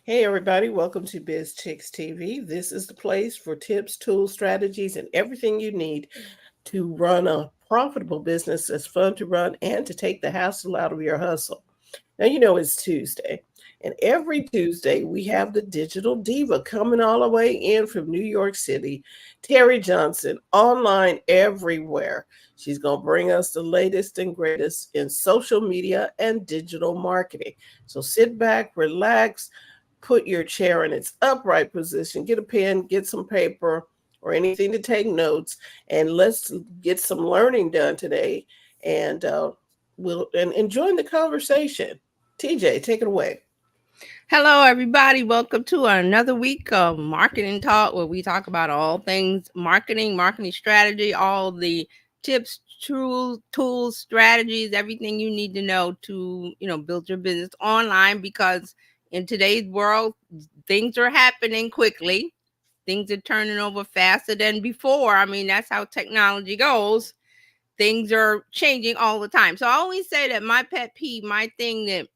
Hey, everybody, welcome to Bizchicks TV. This is the place for tips, tools, strategies, and everything you need to run a profitable business that's fun to run and to take the hassle out of your hustle. Now, you know it's Tuesday, and every Tuesday we have the digital diva coming all the way in from New York City, Terry Johnson, online everywhere. She's going to bring us the latest and greatest in social media and digital marketing. So sit back, relax, put your chair in its upright position, get a pen, get some paper, or anything to take notes, and let's get some learning done today. And we'll and enjoy the conversation. TJ, take it away. Hello, everybody. Welcome to another week of Marketing Talk, where we talk about all things marketing, marketing strategy, all the tips, tools, strategies, everything you need to know to, build your business online. Because in today's world, things are happening quickly. Things are turning over faster than before. I mean, that's how technology goes. Things are changing all the time. So I always say that my pet peeve, my thing that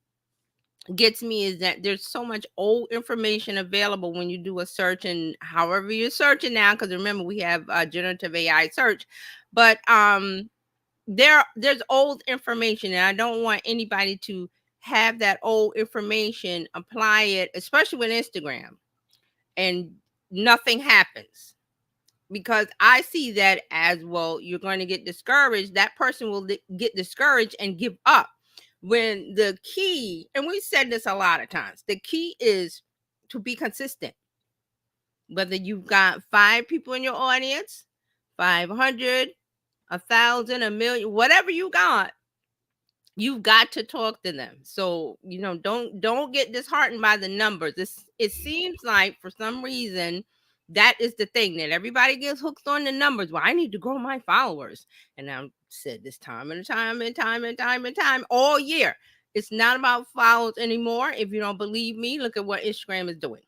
gets me is that there's so much old information available when you do a search, and however you're searching now, because remember we have generative AI search, but there's old information, and I don't want anybody to have that old information, apply it, especially with Instagram, and nothing happens. Because I see that as, well, you're going to get discouraged. That person will get discouraged and give up. When the key, and we said this a lot of times, the key is to be consistent. Whether you've got 5 people in your audience, 500, 1,000, a million, whatever you got, you've got to talk to them. So, don't get disheartened by the numbers. It seems like for some reason that is the thing, that everybody gets hooked on the numbers. Well, I need to grow my followers. And I've said this time and time and time and time and time all year. It's not about followers anymore. If you don't believe me, look at what Instagram is doing.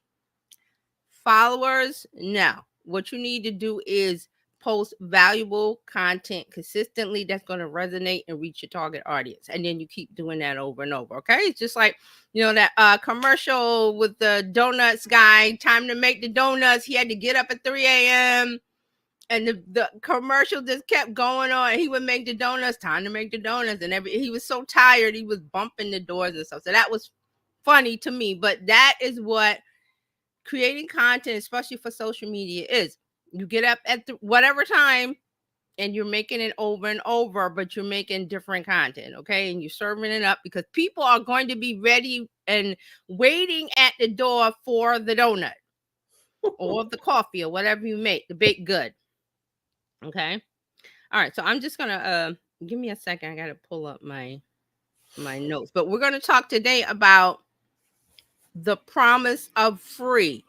Followers, no. What you need to do is post valuable content consistently that's going to resonate and reach your target audience, and then you keep doing that over and over. Okay, it's just like, that commercial with the donuts guy, time to make the donuts. He had to get up at 3 a.m. and the commercial just kept going on. He would make the donuts, time to make the donuts, and he was so tired he was bumping the doors and stuff. So that was funny to me, but that is what creating content, especially for social media, is. You get up at whatever time, and you're making it over and over, but you're making different content, okay? And you're serving it up, because people are going to be ready and waiting at the door for the donut or the coffee or whatever you make, the baked good, okay? All right, so I'm just gonna give me a second. I gotta pull up my notes, but we're gonna talk today about the promise of free.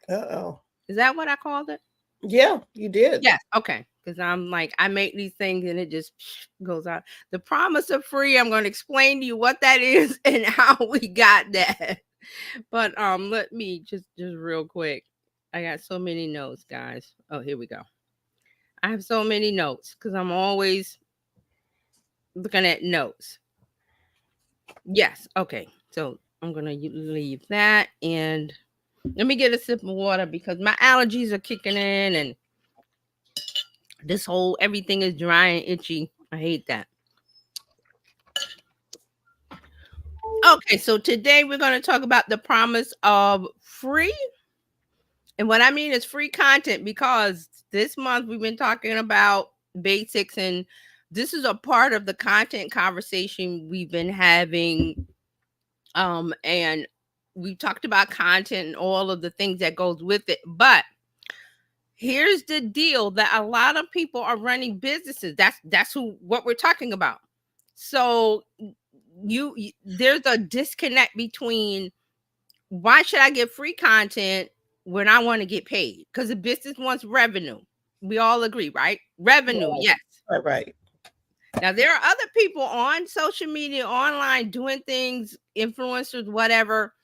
Uh-oh. Is that what I called it? Yeah, you did. Yes, okay. Because I'm like, I make these things and it just goes out. The promise of free, I'm going to explain to you what that is and how we got that. But let me just real quick. I got so many notes, guys. Oh, here we go. I have so many notes because I'm always looking at notes. Yes, okay. So I'm gonna leave that, and let me get a sip of water because my allergies are kicking in, and this whole everything is dry and itchy. I hate that. Okay, so today we're going to talk about the promise of free. And what I mean is free content, because this month we've been talking about basics, and this is a part of the content conversation we've been having. And we've talked about content and all of the things that goes with it. But here's the deal, that a lot of people are running businesses. That's what we're talking about. So there's a disconnect between, why should I get free content when I want to get paid? Because the business wants revenue. We all agree, right? Revenue, Right, yes. right. Now there are other people on social media, online, doing things, influencers, whatever.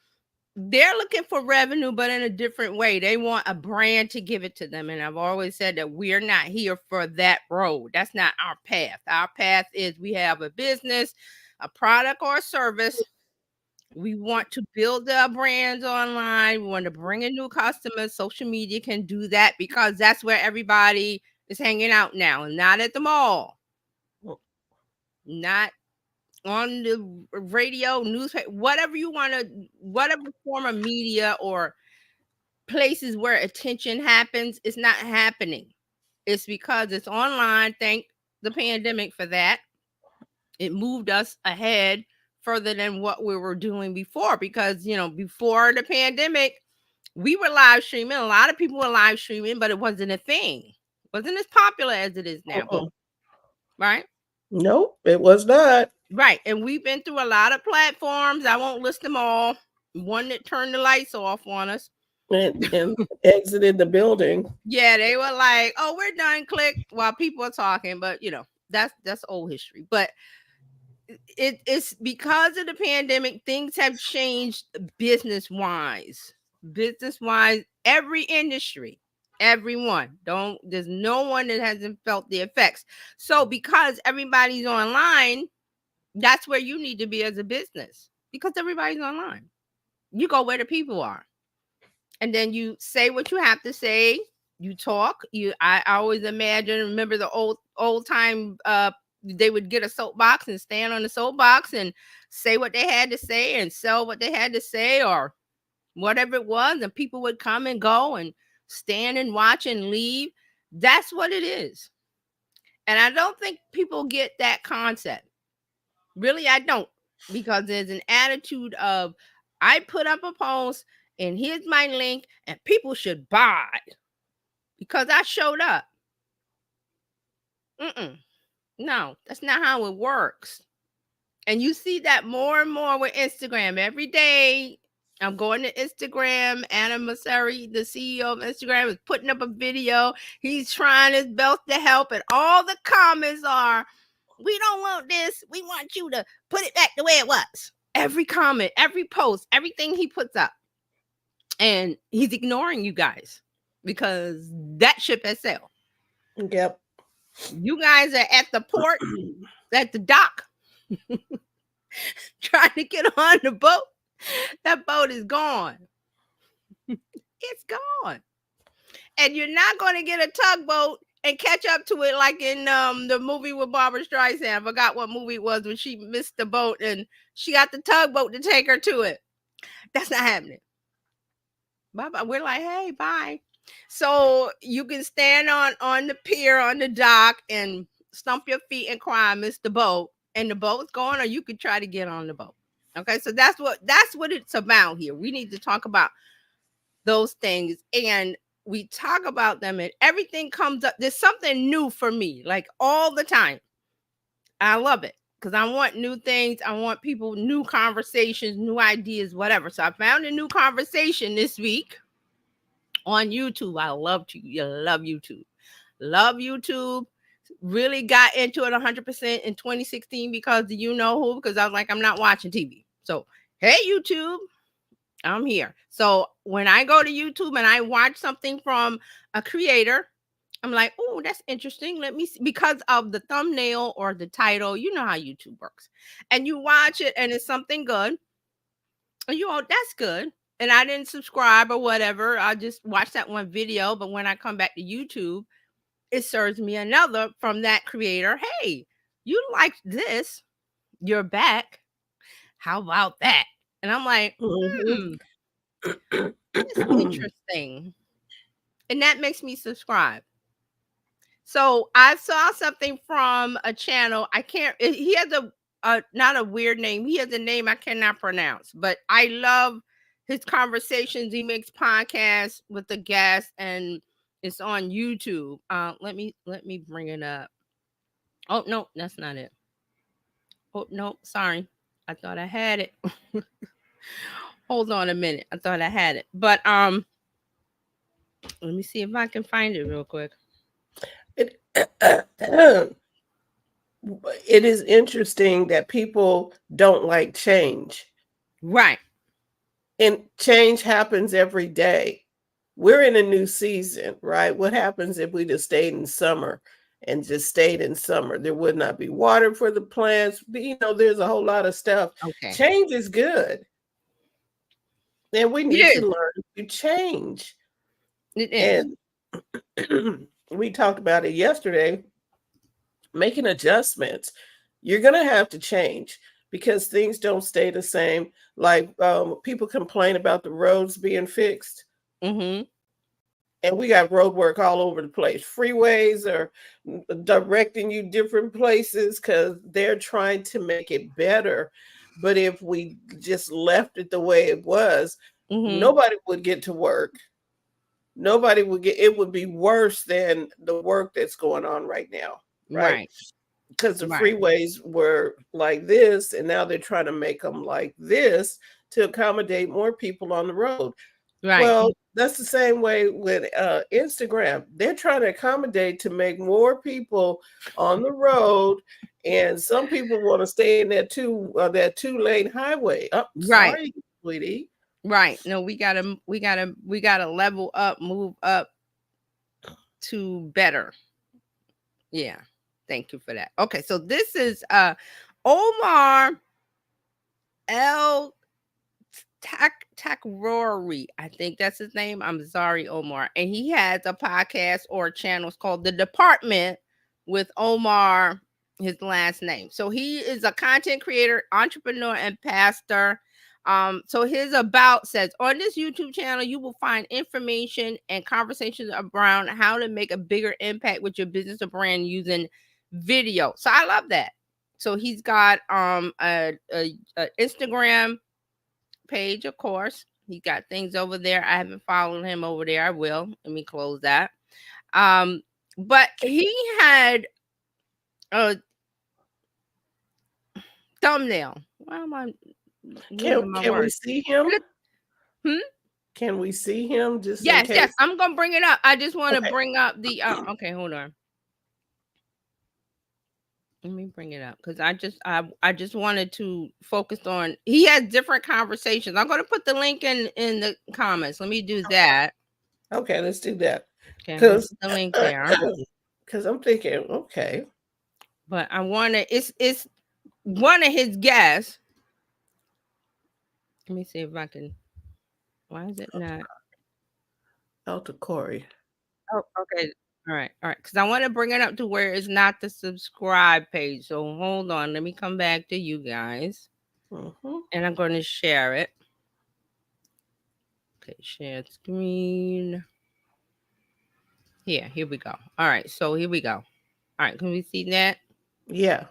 They're looking for revenue, but in a different way. They want a brand to give it to them. And I've always said that we're not here for that road. That's not our path. Our path is, we have a business, a product or a service. We want to build our brands online. We want to bring in new customers. Social media can do that because that's where everybody is hanging out now, and not at the mall, not on the radio, newspaper, whatever you want to, whatever form of media or places where attention happens, it's not happening. It's because it's online. Thank the pandemic for that. It moved us ahead further than what we were doing before, because before the pandemic we were live streaming. A lot of people were live streaming, but it wasn't a thing. It wasn't as popular as it is now, Uh-uh. right? Nope, it was not. Right. And we've been through a lot of platforms. I won't list them all. One that turned the lights off on us. And exited the building. Yeah, they were like, "Oh, we're done." Click while people are talking, but that's old history. But it's because of the pandemic, things have changed business wise. Business wise, every industry, everyone. Don't There's no one that hasn't felt the effects. So because everybody's online, that's where you need to be as a business, because everybody's online. You go where the people are, and then you say what you have to say. You talk. I always remember the old time. They would get a soapbox and stand on the soapbox and say what they had to say and sell what they had to say, or whatever it was, and people would come and go and stand and watch and leave. That's what it is. And I don't think people get that concept. Really, I don't, because there's an attitude of, I put up a post and here's my link and people should buy because I showed up. No, that's not how it works. And you see that more and more with Instagram. Every day I'm going to Instagram. Anna Masseri, the CEO of Instagram, is putting up a video. He's trying his best to help, and all the comments are, "We don't want this. We want you to put it back the way it was." Every comment, every post, everything he puts up. And he's ignoring you guys because that ship has sailed. Yep. You guys are at the port, at the dock, trying to get on the boat. That boat is gone. It's gone. And you're not going to get a tugboat and catch up to it like in the movie with Barbara Streisand. I forgot what movie it was, when she missed the boat and she got the tugboat to take her to it. That's not happening. Bye-bye. We're like, hey, bye. So you can stand on the pier, on the dock, and stump your feet and cry, "I missed the boat," and the boat's gone, or you could try to get on the boat. Okay, so that's what it's about here. We need to talk about those things, and we talk about them, and everything comes up. There's something new for me, like all the time. I love it because I want new things. I want people, new conversations, new ideas, whatever. So I found a new conversation this week on YouTube. I love YouTube. Love YouTube. Really got into it 100% in 2016 because of who, because I was like, I'm not watching TV. So, hey, YouTube, I'm here. So when I go to YouTube and I watch something from a creator, I'm like, oh, that's interesting. Let me see, because of the thumbnail or the title. You know how YouTube works. And you watch it and it's something good. And that's good. And I didn't subscribe or whatever. I just watched that one video. But when I come back to YouTube, it serves me another from that creator. Hey, you liked this. You're back. How about that? And I'm like, that's interesting. And that makes me subscribe. So I saw something from a channel. He has not a weird name. He has a name I cannot pronounce, but I love his conversations. He makes podcasts with the guests, and it's on YouTube. Let me bring it up. Oh no, that's not it. Oh no, sorry. I thought I had it. Hold on a minute. I thought I had it. But let me see if I can find it real quick. It is interesting that people don't like change. Right. And change happens every day. We're in a new season, right? What happens if we just stayed in summer and just stayed in summer? There would not be water for the plants. There's a whole lot of stuff. Okay. Change is good. And we It need to is. learn to change. It is. And we talked about it yesterday, making adjustments. You're going to have to change because things don't stay the same. Like people complain about the roads being fixed, Mm-hmm. and we got road work all over the place. Freeways are directing you different places because they're trying to make it better. But if we just left it the way it was, Mm-hmm. nobody would get to work. Nobody would get, it would be worse than the work that's going on right now, right? Right. Because the Right. freeways were like this, and now they're trying to make them like this to accommodate more people on the road. Right. Well, that's the same way with Instagram. They're trying to accommodate to make more people on the road, and some people want to stay in that 2-lane highway. Oh, Right. sorry, sweetie. Right. No, we gotta level up, move up to better. Yeah. Thank you for that. Okay, so this is Omar L Takrori. I think that's his name. I'm sorry, Omar. And he has a podcast or channel. It's called The Department with Omar, his last name. So he is a content creator, entrepreneur, and pastor. So his about says on this YouTube channel, you will find information and conversations around how to make a bigger impact with your business or brand using video. So I love that. So he's got a Instagram page, of course. He got things over there. I haven't followed him over there. I will. Let me close that. But he had a thumbnail. Why am I losing my Can we words? see him? Hmm? Can we see him just in Yes, case? yes. I'm gonna bring it up. I just want to Okay. bring up the okay, hold on. Let me bring it up because I just wanted to focus on he has different conversations. I'm gonna put the link in the comments. Let me do that. Okay, let's do that. Okay, I'm gonna Because put the link there. I'm thinking, okay. But I wanna it's one of his guests. Let me see if I can. Why is it not? Elta Corey. Oh, okay. All right, all right. Because I want to bring it up to where it's not the subscribe page. So hold on. Let me come back to you guys, and I'm going to share it. Okay, share screen. Yeah, here we go. All right, so here we go. All right, can we see that? Yeah.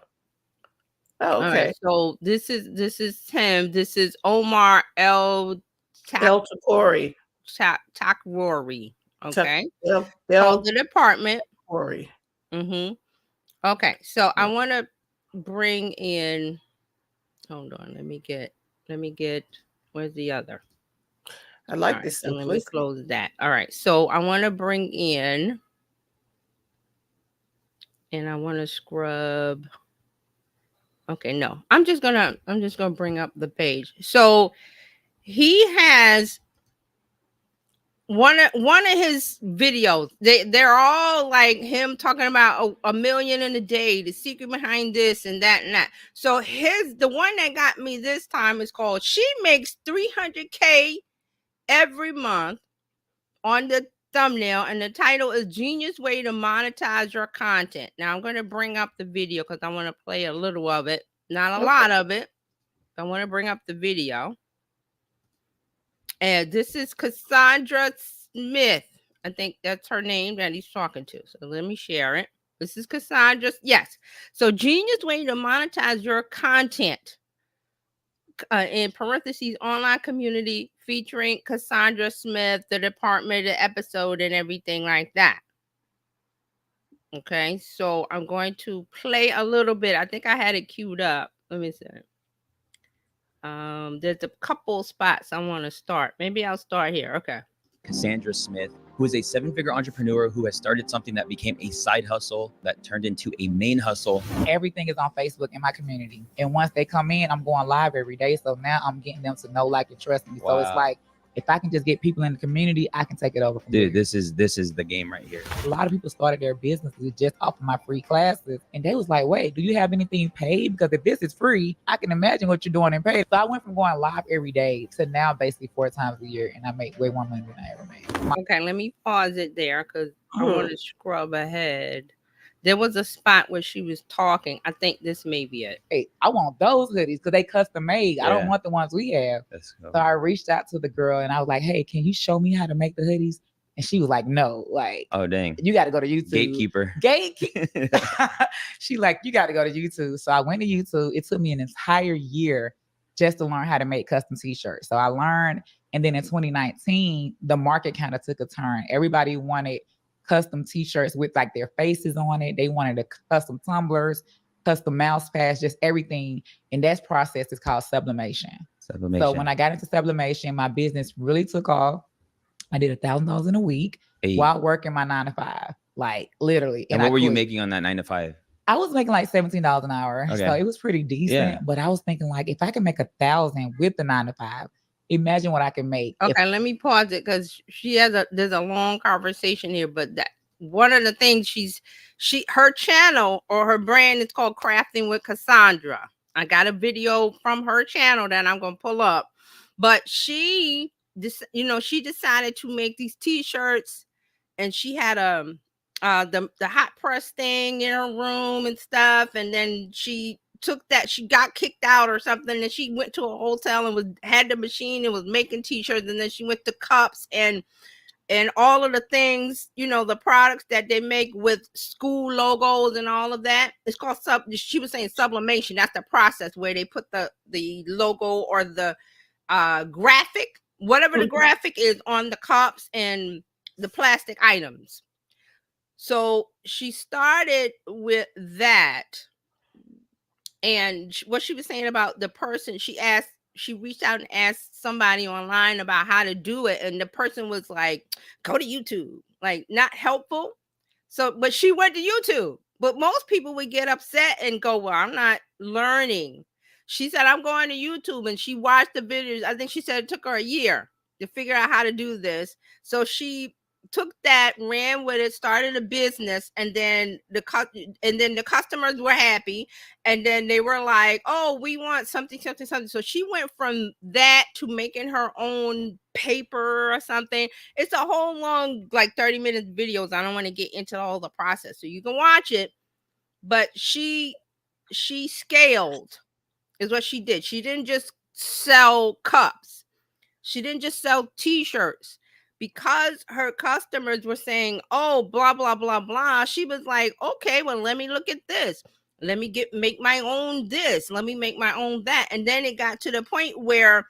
Oh, All okay. right, so this is him. This is Omar L. Elta Corey. Takrori. Okay, Called called The Department. Corey. Mm-hmm. Okay, so I want to bring in. Hold on, let me get. Where's the other? I like Right, this so let me simplicity. close that. All right, so I want to bring in, and I want to scrub. Okay, no, I'm just gonna bring up the page. So he has one of his videos. They're all like him talking about a million in a day, the secret behind this and that and that. So the one that got me this time is called "She Makes 300K Every Month" on the thumbnail, and the title is "Genius Way to Monetize Your Content." Now I'm going to bring up the video because I want to play a little of it, not a lot of it. I want to bring up the video. And this is Cassandra Smith. I think that's her name that he's talking to. So let me share it. This is Cassandra. Yes. So Genius Way to Monetize Your Content. In parentheses, online community featuring Cassandra Smith, the department, the episode, and everything like that. Okay, so I'm going to play a little bit. I think I had it queued up. Let me see. There's a couple spots I want to start. Maybe I'll start here. Okay. Cassandra Smith, who is a 7-figure entrepreneur who has started something that became a side hustle that turned into a main hustle. Everything is on Facebook in my community. And once they come in, I'm going live every day. So now I'm getting them to know, like, and trust me. Wow. So it's like If I can just get people in the community, I can take it over from Dude, there. this is the game right here. A lot of people started their businesses just off of my free classes, and they was like, wait, do you have anything paid? Because if this is free, I can imagine what you're doing in paid. So I went from going live every day to now basically 4 times a year, and I make way more money than I ever made. Okay, let me pause it there because I want to scrub ahead. There was a spot where she was talking. I think this may be it. Hey, I want those hoodies because they custom made. I don't Yeah. want the ones we have. Let's go. So I reached out to the girl and I was like, hey, can you show me how to make the hoodies? And she was like, no, like, Oh dang. you got to go to YouTube. Gatekeeper. She like, you got to go to YouTube. So I went to YouTube. It took me an entire year just to learn how to make custom t-shirts. So I learned, and then in 2019, the market kind of took a turn. Everybody wanted custom t-shirts with like their faces on it. They wanted a custom tumblers, custom mouse pads, just everything. And that process is called sublimation. So when I got into sublimation, my business really took off. I did $1,000 in a week while working my 9 to 5, like literally. And what were you making on that 9 to 5? I was making like $17 an hour. Okay. So it was pretty decent. Yeah. But I was thinking like, if I can make 1,000 with the 9 to 5, imagine what I can make. Okay, let me pause it because there's a long conversation here, but that one of the things her channel or her brand is called Crafting with Cassandra. I got a video from her channel that I'm gonna pull up, but she decided to make these t-shirts, and she had the hot press thing in her room and stuff, and then she got kicked out or something, and she went to a hotel and had the machine and was making t-shirts, and then she went to cups and all of the things, the products that they make with school logos and all of that. It's called she was saying sublimation. That's the process where they put the logo or the graphic, whatever the graphic is, on the cups and the plastic items. So she started with that. And what she was saying about the person, she reached out and asked somebody online about how to do it. And the person was like, go to YouTube, like not helpful. So, but she went to YouTube. But most people would get upset and go, well, I'm not learning. She said, I'm going to YouTube. And she watched the videos. I think she said it took her a year to figure out how to do this. So she took that, ran with it, started a business, and then the customers were happy, and then they were like, oh, we want something. So she went from that to making her own paper or something. It's a whole long, like 30-minute videos. I don't want to get into all the process, so you can watch it. But she scaled is what she did. She didn't just sell cups. She didn't just sell t-shirts. Because her customers were saying, oh, blah, blah, blah, blah. She was like, okay, well, let me look at this. Let me make my own this. Let me make my own that. And then it got to the point where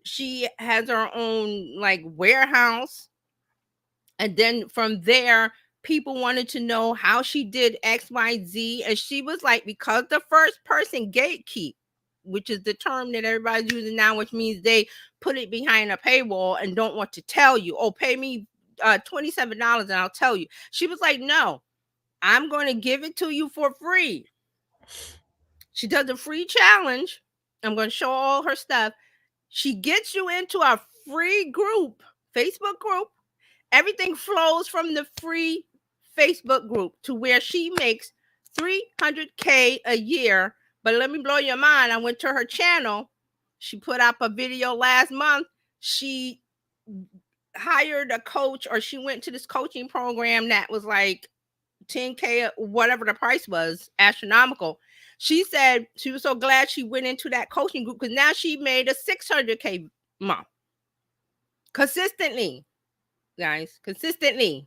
she has her own like warehouse. And then from there, people wanted to know how she did X, Y, Z. And she was like, because the first person gatekeep, which is the term that everybody's using now, which means they put it behind a paywall and don't want to tell you, oh, pay me $27 and I'll tell you. She was like, no, I'm going to give it to you for free. She does a free challenge. I'm going to show all her stuff. She gets you into a free group, Facebook group. Everything flows from the free Facebook group to where she makes $300K a year. But let me blow your mind. I went to her channel. She put up a video last month. She hired a coach, or she went to this coaching program that was like $10K, whatever the price was, astronomical. She said she was so glad she went into that coaching group because now she made a $600K month. Consistently, guys, consistently.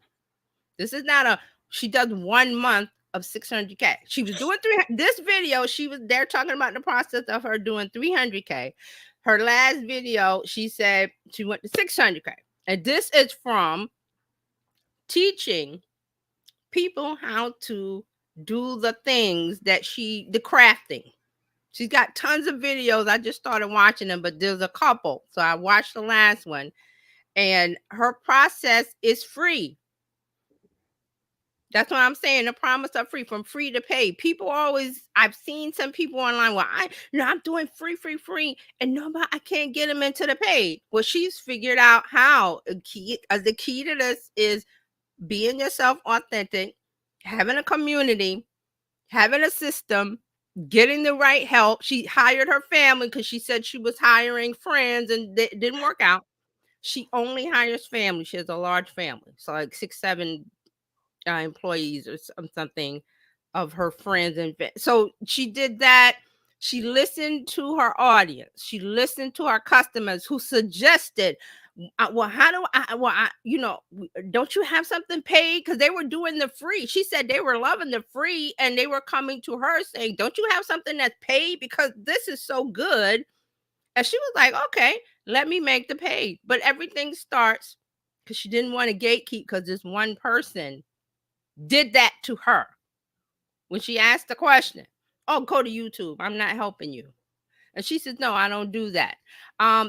This is not she does 1 month of $600K. She was doing this video. They're talking about the process of her doing $300K. Her last video, she said she went to $600K. And this is from teaching people how to do the things that the crafting. She's got tons of videos. I just started watching them, but there's a couple. So I watched the last one, and her process is free. That's what I'm saying. The promise of free, from free to pay. People always, I've seen some people online, well, I'm doing free, and nobody, I can't get them into the paid. Well, she's figured out how. The key to this is being yourself authentic, having a community, having a system, getting the right help. She hired her family because she said she was hiring friends and it didn't work out. She only hires family. She has a large family. So like 6, 7 employees or something of her friends. And so she did that. She listened to her audience. She listened to our customers who suggested, well, how do don't you have something paid? Because they were doing the free. She said they were loving the free and they were coming to her saying, don't you have something that's paid? Because this is so good. And she was like, okay, let me make the paid. But everything starts because she didn't want to gatekeep because this one person did that to her. When she asked the question, oh, go to YouTube, I'm not helping you. And she says, no, I don't do that.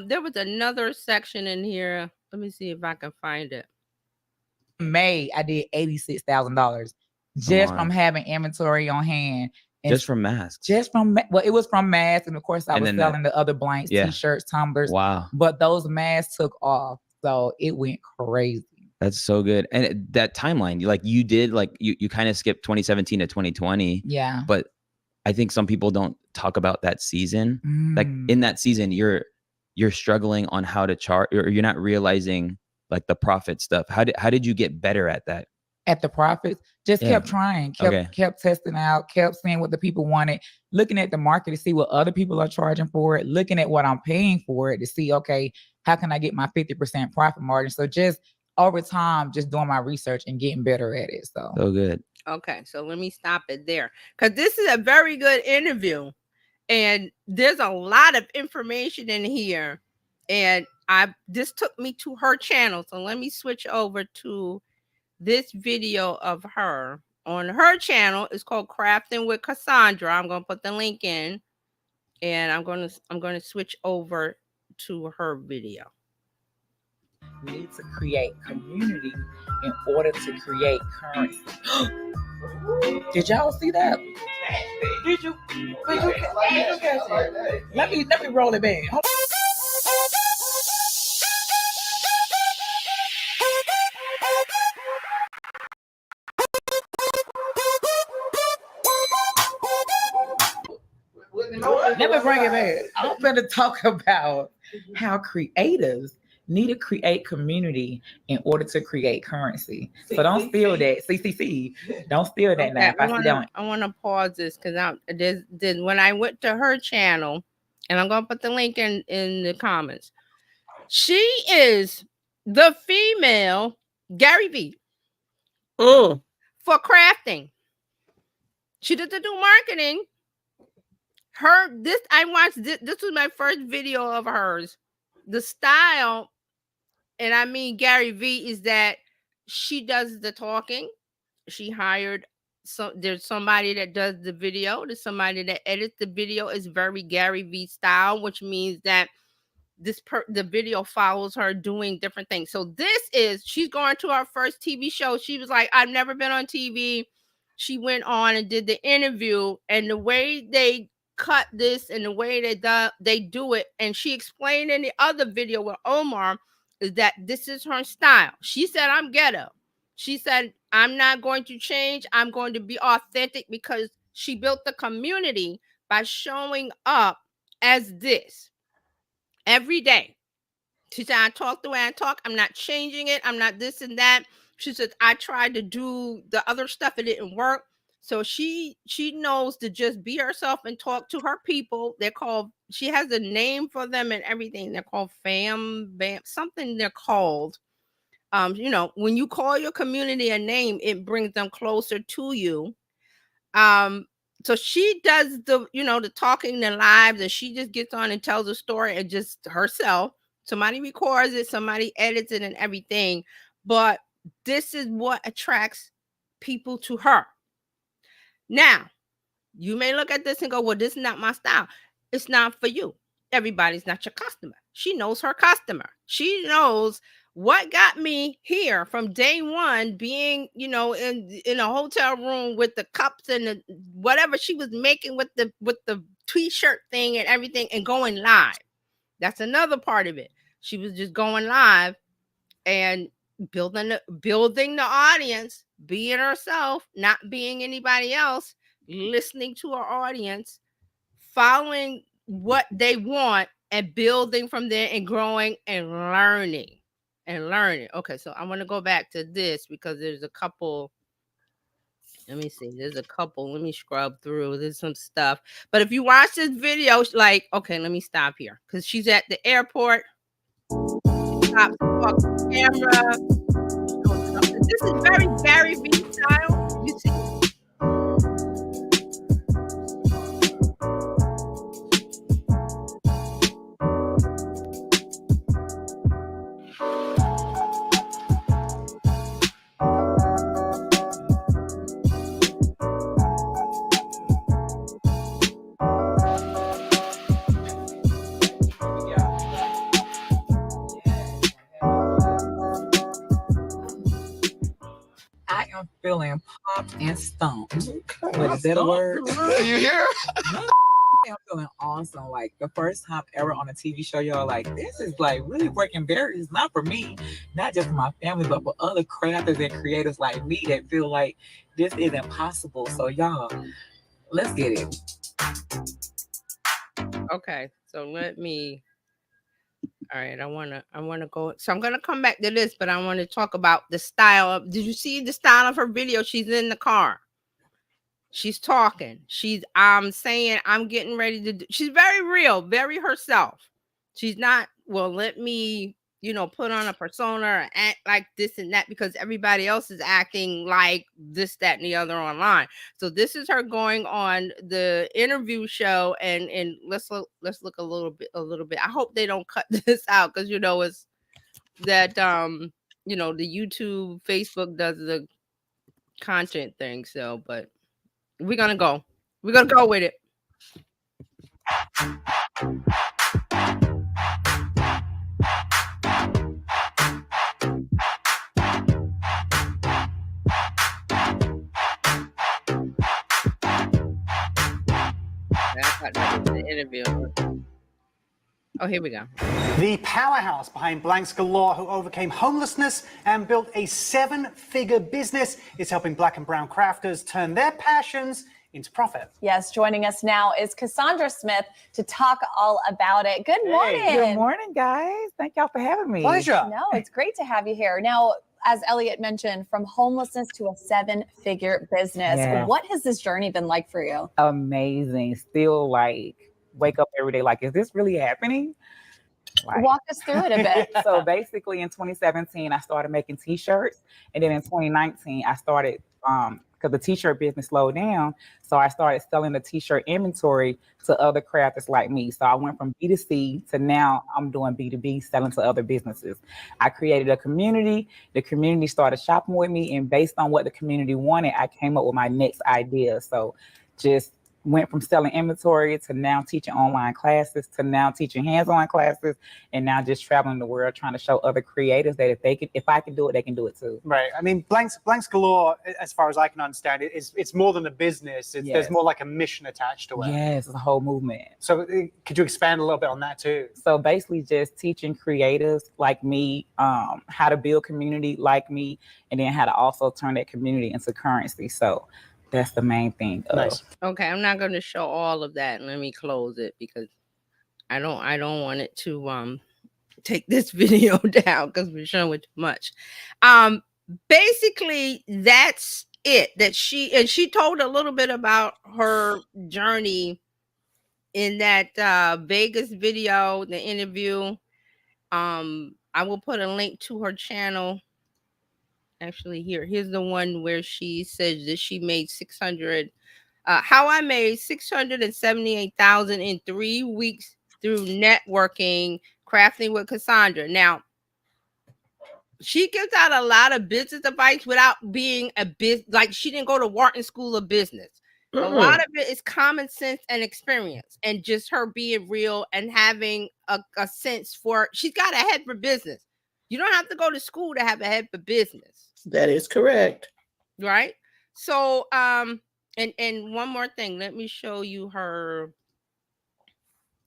There was another section in here. Let me see if I can find it. May, I did $86,000 just from having inventory on hand. And just from masks. It was from masks. And of course, I was selling the other blanks, t-shirts, tumblers. Wow. But those masks took off. So it went crazy. That's so good. And that timeline, you kind of skipped 2017 to 2020. Yeah. But I think some people don't talk about that season. Like in that season, you're struggling on how to chart, or you're not realizing like the profit stuff. How did you get better at that? At the profits, just kept trying, kept testing out, kept seeing what the people wanted, looking at the market to see what other people are charging for it, looking at what I'm paying for it to see, okay, how can I get my 50% profit margin? So just over time, just doing my research and getting better at it. So good. Okay, so let me stop it there because this is a very good interview and there's a lot of information in here. And this took me to her channel. So let me switch over to this video of her on her channel. It's called Crafting with Cassandra. I'm going to put the link in and I'm going to switch over to her video. We need to create community in order to create currency. Did y'all see that? Did you catch it? Let me roll it back. Let me bring it back. I'm going to talk about how creatives need to create community in order to create currency. So don't steal that. CCC. Don't steal that now. I want to pause this because when I went to her channel, and I'm going to put the link in the comments. She is the female Gary Vee for crafting. She doesn't do marketing. I watched this. This was my first video of hers. The style, and I mean Gary Vee, is that she does the talking. She hired there's somebody that does the video. There's somebody that edits the video. It's very Gary Vee style, which means that the video follows her doing different things. So she's going to our first TV show. She was like, I've never been on TV. She went on and did the interview, and the way they cut this and the way they do it, and she explained in the other video with Omar, is that this is her style. She said, I'm ghetto. She said, I'm not going to change. I'm going to be authentic, because she built the community by showing up as this every day. She said, I talk the way I talk. I'm not changing it. I'm not this and that. She said, I tried to do the other stuff. It didn't work. So she knows to just be herself and talk to her people. She has a name for them and everything. They're called bam, something they're called. When you call your community a name, it brings them closer to you. So she does the talking, the lives, and she just gets on and tells a story and just herself. Somebody records it, somebody edits it and everything. But this is what attracts people to her. Now, you may look at this and go, well, this is not my style. It's not for you. Everybody's not your customer. She knows her customer. She knows what got me here from day one, being, you know, in a hotel room with the cups and the whatever she was making with the t-shirt thing and everything, and going live. That's another part of it. She was just going live and building the audience, being herself, not being anybody else, listening to her audience, following what they want, and building from there, and growing and learning. Okay, so I want to go back to this because there's a couple. Let me see. There's a couple. Let me scrub through. There's some stuff. But if you watch this video, like, okay, let me stop here because she's at the airport. Stop the camera. This is very Gary Vee style. You see. I am feeling popped and stumped. Okay. What is that a word? You hear? I'm feeling awesome. Like the first time ever on a TV show, y'all, like this is like really working very. It's not for me, not just for my family, but for other crafters and creators like me that feel like this isn't possible. So y'all, let's get it. Okay, so let me. All right, I wanna go. So I'm gonna come back to this, but I want to talk about the style of. Did you see the style of her video? She's in the car. She's talking. She's saying I'm getting ready to do. She's very real, very herself. She's not, well, let me, put on a persona or act like this and that because everybody else is acting like this, that, and the other online. So this is her going on the interview show, and let's look a little bit. I hope they don't cut this out because it's that the YouTube, Facebook does the content thing. So, but we're gonna go with it. That was the interview. Oh, here we go. The powerhouse behind Blanks Galore, who overcame homelessness and built a 7-figure business, is helping Black and brown crafters turn their passions into profit. Yes, joining us now is Cassandra Smith to talk all about it. Good morning. Good morning, guys. Thank y'all for having me. Pleasure. No, it's great to have you here. Now, as Elliot mentioned, from homelessness to a 7-figure business. Yeah. What has this journey been like for you? Amazing. Still like wake up every day like, is this really happening? Like, Walk us through it a bit. so basically in 2017, I started making t-shirts. And then in 2019, I started, because the t-shirt business slowed down. So I started selling the t-shirt inventory to other crafters like me. So I went from B2C to now I'm doing B2B, selling to other businesses. I created a community. The community started shopping with me. And based on what the community wanted, I came up with my next idea. So just went from selling inventory to now teaching online classes to now teaching hands-on classes, and now just traveling the world trying to show other creators that if I can do it, they can do it too. Right. I mean, Blanks Galore, as far as I can understand it, it's more than a business. There's more like a mission attached to it. Yes, it's a whole movement. So could you expand a little bit on that too? So basically just teaching creators like me how to build community like me, and then how to also turn that community into currency. So that's the main thing. Nice. Okay, I'm not going to show all of that. Let me close it because I don't want it to take this video down because we're showing it too much. Basically, that's it. That she told a little bit about her journey in that Vegas video, the interview. I will put a link to her channel. Actually, here's the one where she says that she made 600. How I made 678,000 in 3 weeks through networking, crafting with Cassandra. Now, she gives out a lot of business advice without being a business. Like, she didn't go to Wharton School of Business. A lot of it is common sense and experience, and just her being real and having a sense for. She's got a head for business. You don't have to go to school to have a head for business. That is correct. Right? So and one more thing, let me show you her.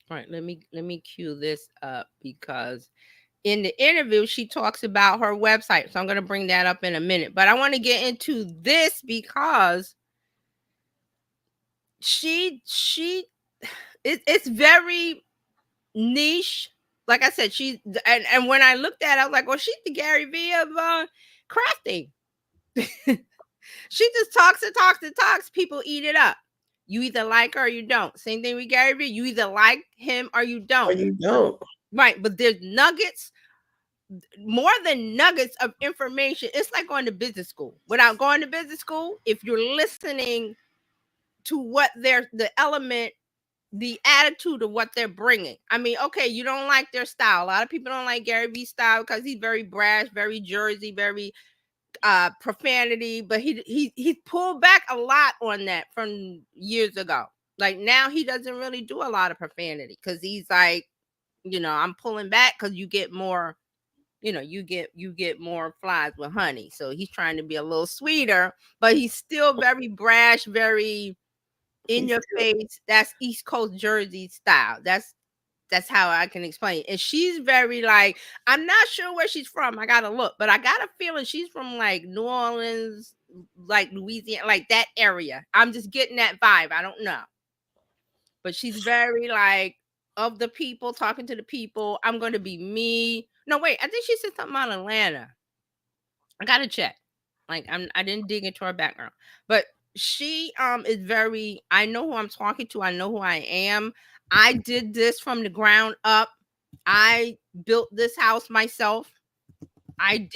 All right, let me cue this up, because in the interview she talks about her website. So I'm going to bring that up in a minute, but I want to get into this because it's very niche. Like I said, and when I looked at it, I was like, well, she's the Gary Vee of crafting. She just talks and talks and talks. People eat it up. You either like her or you don't. Same thing with Gary Vee. You either like him or you don't. Or you don't. Right. But there's nuggets, more than nuggets of information. It's like going to business school. Without going to business school, if you're listening to what the element, the attitude of what they're bringing. I mean, okay, you don't like their style. A lot of people don't like Gary Vee's style because he's very brash, very Jersey, very profanity, but he pulled back a lot on that from years ago. Like now he doesn't really do a lot of profanity because he's like, I'm pulling back because you get more, you get more flies with honey. So he's trying to be a little sweeter, but he's still very brash, very in your face. That's East Coast Jersey style. That's how I can explain it. And she's very like, I'm not sure where she's from. I gotta look, but I got a feeling she's from like New Orleans, like Louisiana, like that area. I'm just getting that vibe. I don't know. But she's very like of the people, talking to the people. I'm gonna be me. No, wait, I think she said something about Atlanta. I gotta check. Like I didn't dig into her background, but she is very, I know who I'm talking to. I know who I am. I did this from the ground up. I built this house myself. I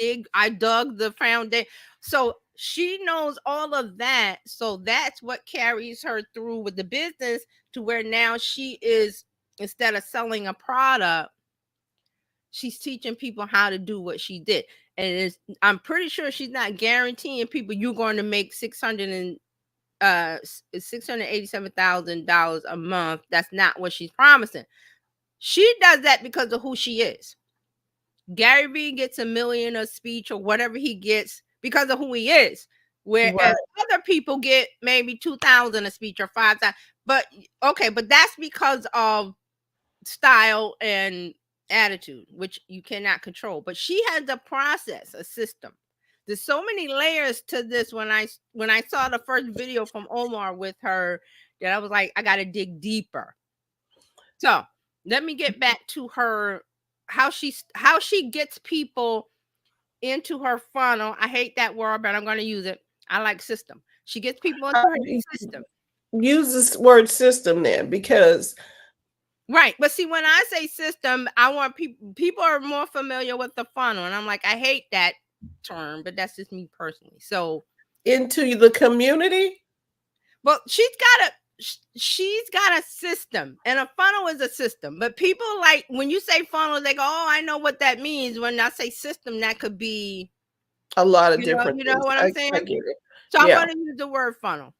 dug the foundation. So she knows all of that. So that's what carries her through with the business to where now she is, instead of selling a product, she's teaching people how to do what she did. And I'm pretty sure she's not guaranteeing people you're going to make $687,000 a month. That's not what she's promising. She does that because of who she is. Gary Vee gets $1 million a speech or whatever he gets because of who he is. Whereas other people get maybe 2,000 a speech or 5,000. But okay, but that's because of style and attitude, which you cannot control. But she has a process, a system. There's so many layers to this. When I saw the first video from Omar with her, that I was like, I gotta dig deeper. So let me get back to her, how she gets people into her funnel. I hate that word, but I'm gonna use it. I like system. She gets people into her system. Use this word system then, because right. But see, when I say system, I want people are more familiar with the funnel. And I'm like, I hate that term, but that's just me personally. So into the community. But she's got a system, and a funnel is a system. But people, like, when you say funnel, they go, oh, I know what that means. When I say system, that could be a lot of different you know things. what I'm saying? I get it. So I'm going to use the word funnel.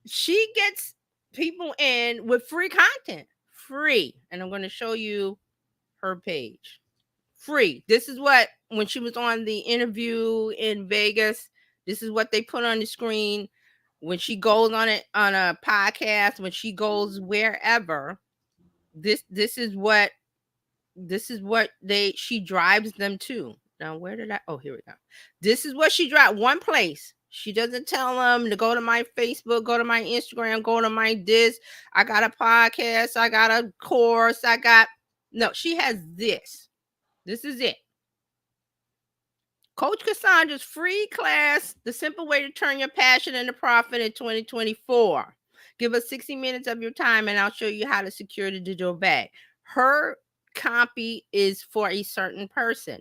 She gets people in with free content. Free. And I'm going to show you her page. Free. This is what, when she was on the interview in Vegas, this is what they put on the screen. When she goes on a podcast, when she goes wherever, this is what she drives them to. Now, where did I? Oh, here we go. This is what she drives. One place. She doesn't tell them to go to my Facebook, go to my Instagram, go to my this. I got a podcast. I got a course. No, she has this. This is it. Coach Cassandra's free class, The Simple Way to Turn Your Passion into Profit in 2024. Give us 60 minutes of your time and I'll show you how to secure the digital bag. Her copy is for a certain person.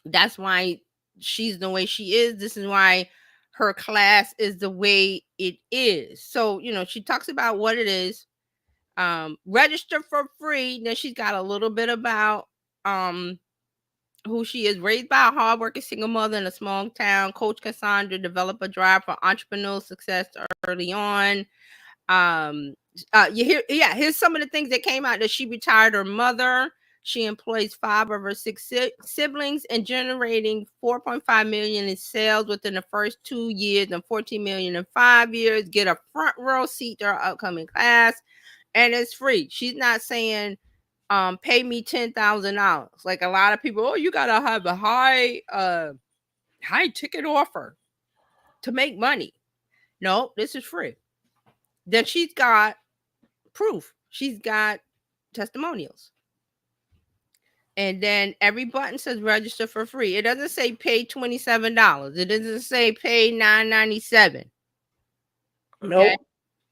That's why she's the way she is. This is why her class is the way it is. So, she talks about what it is. Register for free. Then she's got a little bit about who she is. Raised by a hardworking single mother in a small town, Coach Cassandra developed a drive for entrepreneurial success early on. Here's some of the things that came out: that she retired her mother, She employs 5 of her 6 siblings and generating $4.5 million in sales within the first 2 years and $14 million in 5 years. Get a front row seat to her upcoming class, and it's free. She's not saying, pay me $10,000. Like a lot of people, oh, you gotta have a high ticket offer to make money. No, this is free. Then she's got proof. She's got testimonials. And then every button says register for free. It doesn't say pay $27. It doesn't say pay $9.97. Nope, Okay?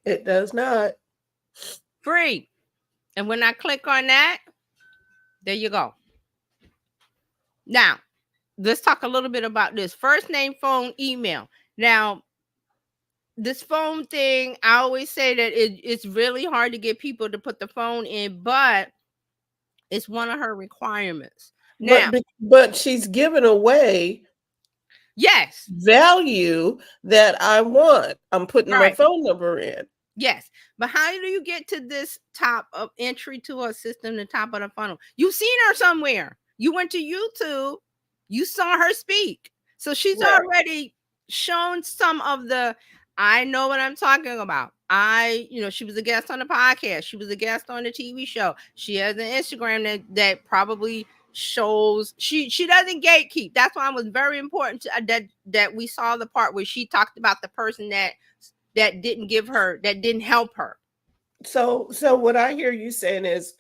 it does not. Free. And when I click on that, there you go. Now, let's talk a little bit about this. First name, phone, email. Now, this phone thing, I always say that it's really hard to get people to put the phone in, but it's one of her requirements. Now, But she's given away yes, value that I want. I'm putting my Right. phone number in. yes. But how do you get to this top of entry to a system, the top of the funnel? You've seen her somewhere. You went to YouTube, you saw her speak. So she's Right. already shown some of the, I know what I'm talking about. She was a guest on the podcast. She was a guest on the TV show. She has an Instagram that probably shows she doesn't gatekeep. That's why it was very important that we saw the part where she talked about the person that didn't help her. So what I hear you saying is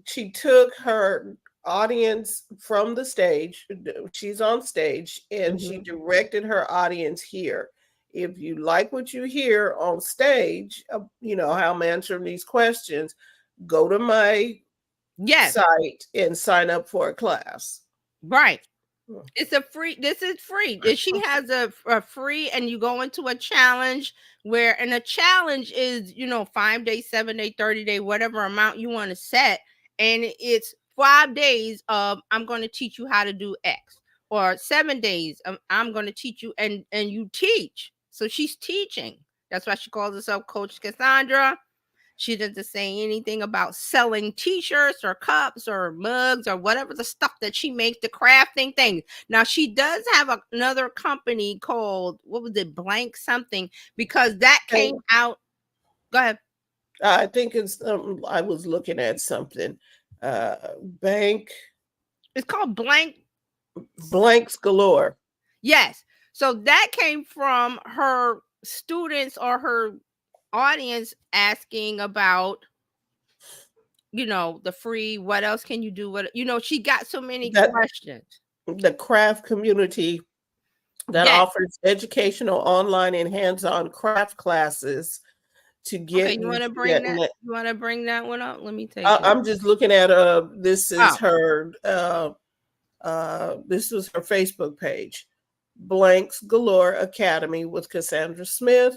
she took her audience from the stage. She's on stage and she directed her audience here. If you like what you hear on stage, how I'm answering these questions, go to my site and sign up for a class. Right. This is free. She has a free, and you go into a challenge and a challenge is, 5 days, 7 day, 30 day, whatever amount you want to set. And it's 5 days of, I'm going to teach you how to do X, or 7 days. I'm going to teach you, and you teach. So she's teaching. That's why she calls herself Coach Cassandra. She doesn't say anything about selling t-shirts or cups or mugs or whatever the stuff that she makes, the crafting things. Now, she does have another company called, what was it, Blank something, because that came out. Go ahead. I think it's, I was looking at something. Bank. It's called Blanks Galore. Yes. So that came from her students or her audience asking about, the free, what else can you do? She got so many questions. The craft community that offers educational online and hands-on craft classes to get. Okay, you want to bring that? You want to bring that one up? Let me take. I'm just looking at this is her. This was her Facebook page, Blanks Galore Academy with Cassandra Smith.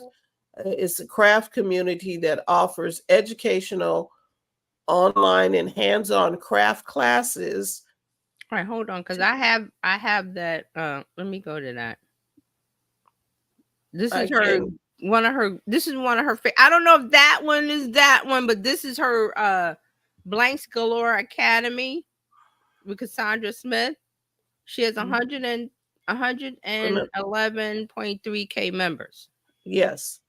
It's a craft community that offers educational online and hands-on craft classes. All right, hold on, because I have that. Let me go to that. This is one of her. I don't know if that one is that one, but this is her Blanks Galore Academy with Cassandra Smith. She has 111.3K members. Yes.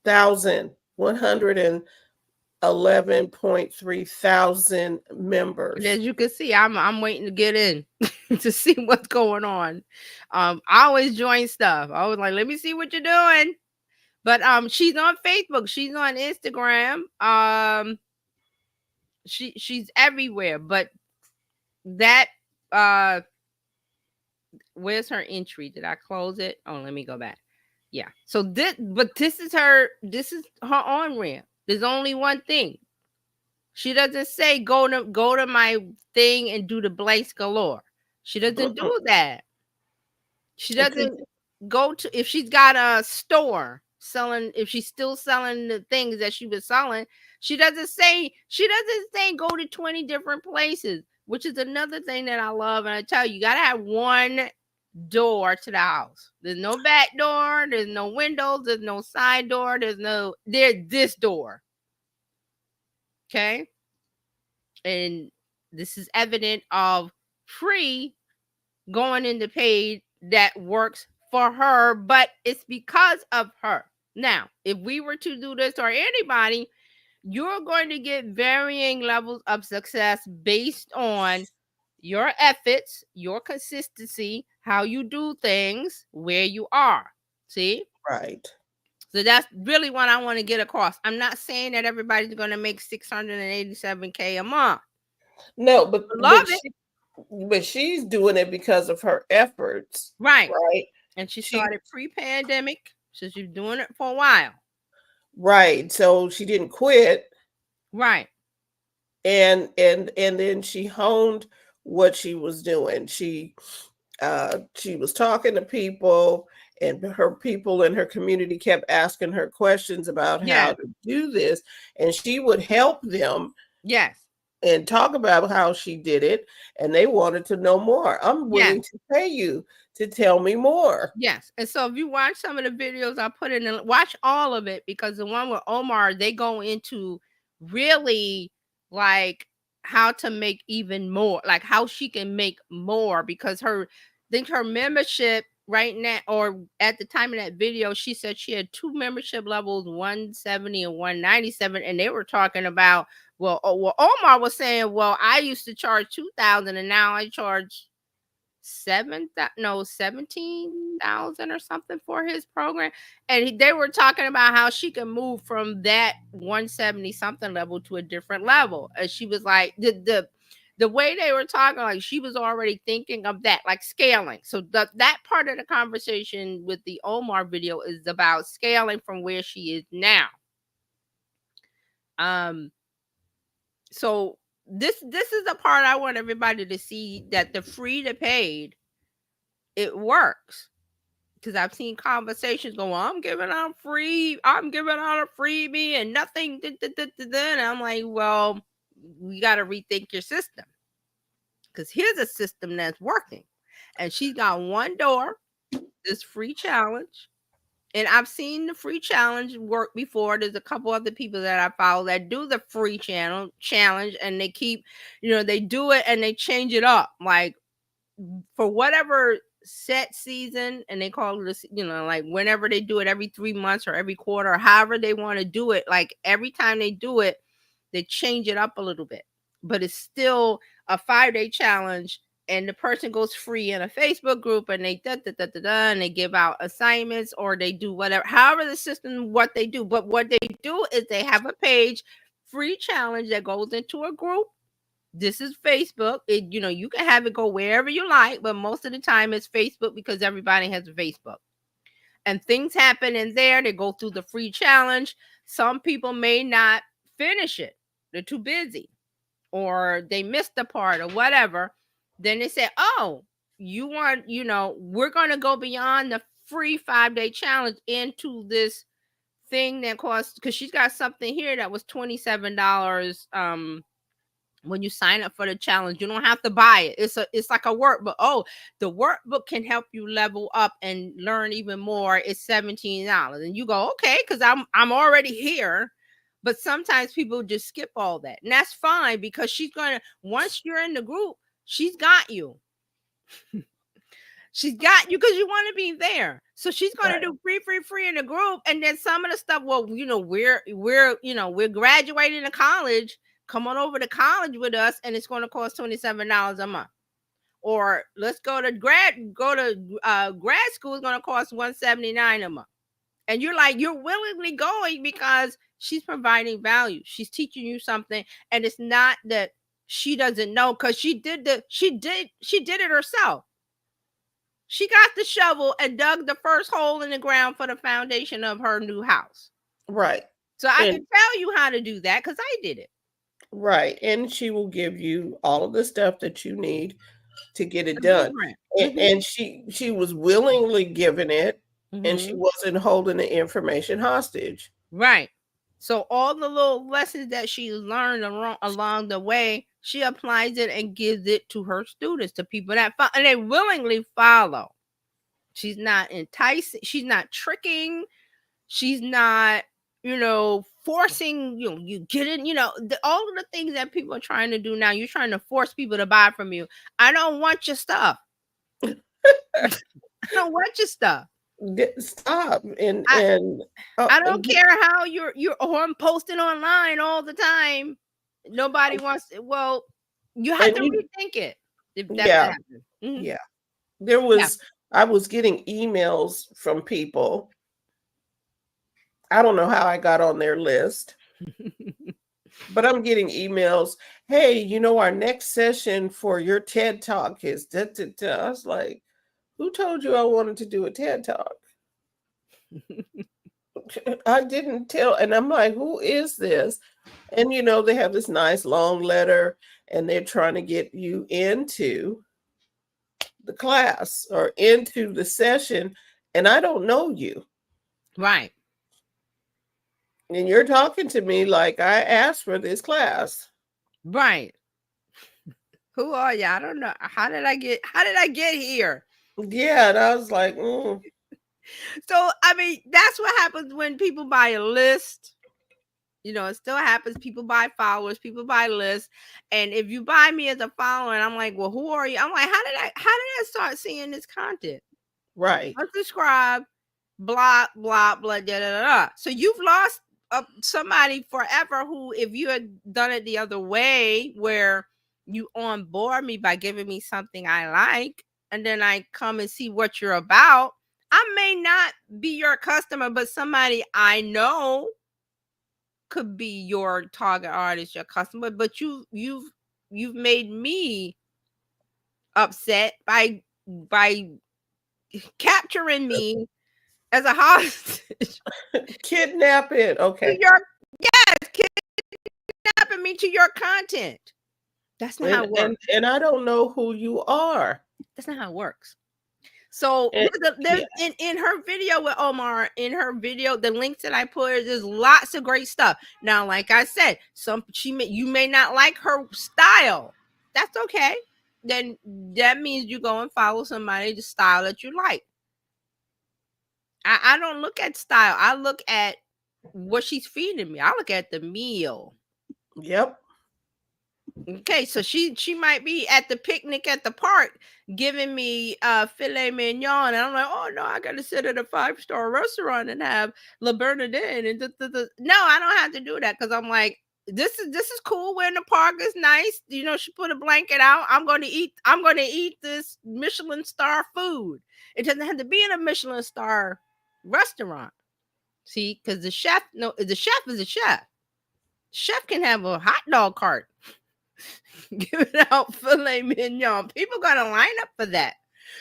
111.3 thousand members. As you can see, I'm waiting to get in to see what's going on. I always join stuff. I was like, let me see what you're doing. But she's on Facebook, she's on Instagram. She's everywhere. But that where's her entry? Did I close it? Oh, let me go back. Yeah. So this is her on ramp. There's only one thing. She doesn't say go to my thing and do the Blanks Galore. She doesn't do that. She doesn't go to, if she's got a store selling, if she's still selling the things that she was selling, she doesn't say go to 20 different places, which is another thing that I love. And I tell you gotta have one door to the house. There's no back door, there's no windows, there's no side door, there's this door. Okay. And this is evident of free going into paid that works for her, but it's because of her. Now, if we were to do this or anybody, you're going to get varying levels of success based on your efforts, your consistency, how you do things, where you are. See? Right. So that's really what I want to get across. I'm not saying that everybody's going to make $687K a month. No, but Love it. But she's doing it because of her efforts. Right. Right. And she started pre-pandemic, so she's doing it for a while. Right. So she didn't quit. Right. And then she honed what she was doing. She was talking to people, and her people in her community kept asking her questions about how to do this, and she would help them. Yes. And talk about how she did it, and they wanted to know more. I'm willing to pay you to tell me more. Yes. And so if you watch some of the videos I put in, watch all of it, because the one with Omar, they go into really like how to make even more, like how she can make more, because I think her membership right now, or at the time of that video, she said she had 2 membership levels, 170 and 197, and they were talking about, well, Omar was saying, well, I used to charge 2,000 and now I charge 17,000 or something for his program. And they were talking about how she can move from that 170 something level to a different level. And she was like, the way they were talking, like she was already thinking of that, like scaling. So that part of the conversation with the Omar video is about scaling from where she is now. So this is the part I want everybody to see, that the free to paid, it works. Because I've seen conversations go, I'm giving out a freebie and nothing. And I'm like, well, we got to rethink your system. Because here's a system that's working. And she's got one door, this free challenge. And I've seen the free challenge work before. There's a couple other people that I follow that do the free challenge, and they keep, they do it and they change it up. Like for whatever set season, and they call it this, like whenever they do it, every 3 months or every quarter, or however they want to do it, like every time they do it, they change it up a little bit, but it's still a 5-day challenge, and the person goes free in a Facebook group, and they and they give out assignments, or they do whatever, however the system, what they do. But what they do is they have a page, free challenge, that goes into a group. This is Facebook. You can have it go wherever you like, but most of the time it's Facebook, because everybody has a Facebook. And things happen in there. They go through the free challenge. Some people may not finish it. They're too busy, or they missed the part, or whatever. Then they say, oh, you want, we're going to go beyond the free 5-day challenge into this thing that costs, because she's got something here that was $27. When you sign up for the challenge, you don't have to buy it. It's like a workbook. Oh, the workbook can help you level up and learn even more. It's $17, and you go, okay, because I'm already here. But sometimes people just skip all that, and that's fine, because she's gonna, once you're in the group, she's got you. She's got you because you want to be there. So she's going to do free in the group, and then some of the stuff. Well, we're graduating to college. Come on over to college with us, and it's going to cost $27 a month. Or let's go to grad school. Is going to cost $179 a month. And you're like, you're willingly going because she's providing value. She's teaching you something, and it's not that she doesn't know, because she did it herself. She got the shovel and dug the first hole in the ground for the foundation of her new house. Right. So I can tell you how to do that, because I did it. Right. And she will give you all of the stuff that you need to get it done. And she was willingly giving it, and she wasn't holding the information hostage. Right. So all the little lessons that she learned along the way, she applies it and gives it to her students, to people that follow, and they willingly follow. She's not enticing. She's not tricking. She's not forcing, you get in, all of the things that people are trying to do now. You're trying to force people to buy from you. I don't want your stuff. I don't want your stuff. Stop. I don't care how you're I'm posting online all the time. Nobody wants it. Well, you have to rethink it. If that's happening. Mm-hmm. Yeah. I was getting emails from people. I don't know how I got on their list. But I'm getting emails. Hey, our next session for your TED Talk is da, da, da. I was like, who told you I wanted to do a TED Talk? I didn't tell. And I'm like, who is this? And, they have this nice long letter and they're trying to get you into the class or into the session. And I don't know you. Right. And you're talking to me like I asked for this class. Right. Who are you? I don't know. How did I get here? Yeah. And I was like, So, I mean, that's what happens when people buy a list. It still happens. People buy followers, people buy lists. And if you buy me as a follower, and I'm like, well, who are you? I'm like, how did I start seeing this content? Right. Unsubscribe, blah, blah, blah, da, da, da. So you've lost somebody forever who, if you had done it the other way, where you onboard me by giving me something I like, and then I come and see what you're about, I may not be your customer, but somebody I know could be your target audience, your customer. But you've made me upset by capturing me as a hostage. Kidnapping. Okay. Kidnapping me to your content. That's not how it works. And I don't know who you are. That's not how it works. So there's in her video with Omar, in her video, the links that I put, there's lots of great stuff. Now, like I said, you may not like her style. That's okay. Then that means you go and follow somebody the style that you like. I don't look at style. I look at what she's feeding me. I look at the meal. Yep. Okay, so she might be at the picnic at the park giving me filet mignon, and I'm like, oh no, I gotta sit at a 5-star restaurant and have La Bernardine, and no, I don't have to do that, because I'm like, this is cool. We're in the park, it's nice. She put a blanket out. I'm gonna eat this Michelin star food. It doesn't have to be in a Michelin star restaurant. See, because the chef is a chef. Chef can have a hot dog cart giving out filet mignon. People gonna line up for that.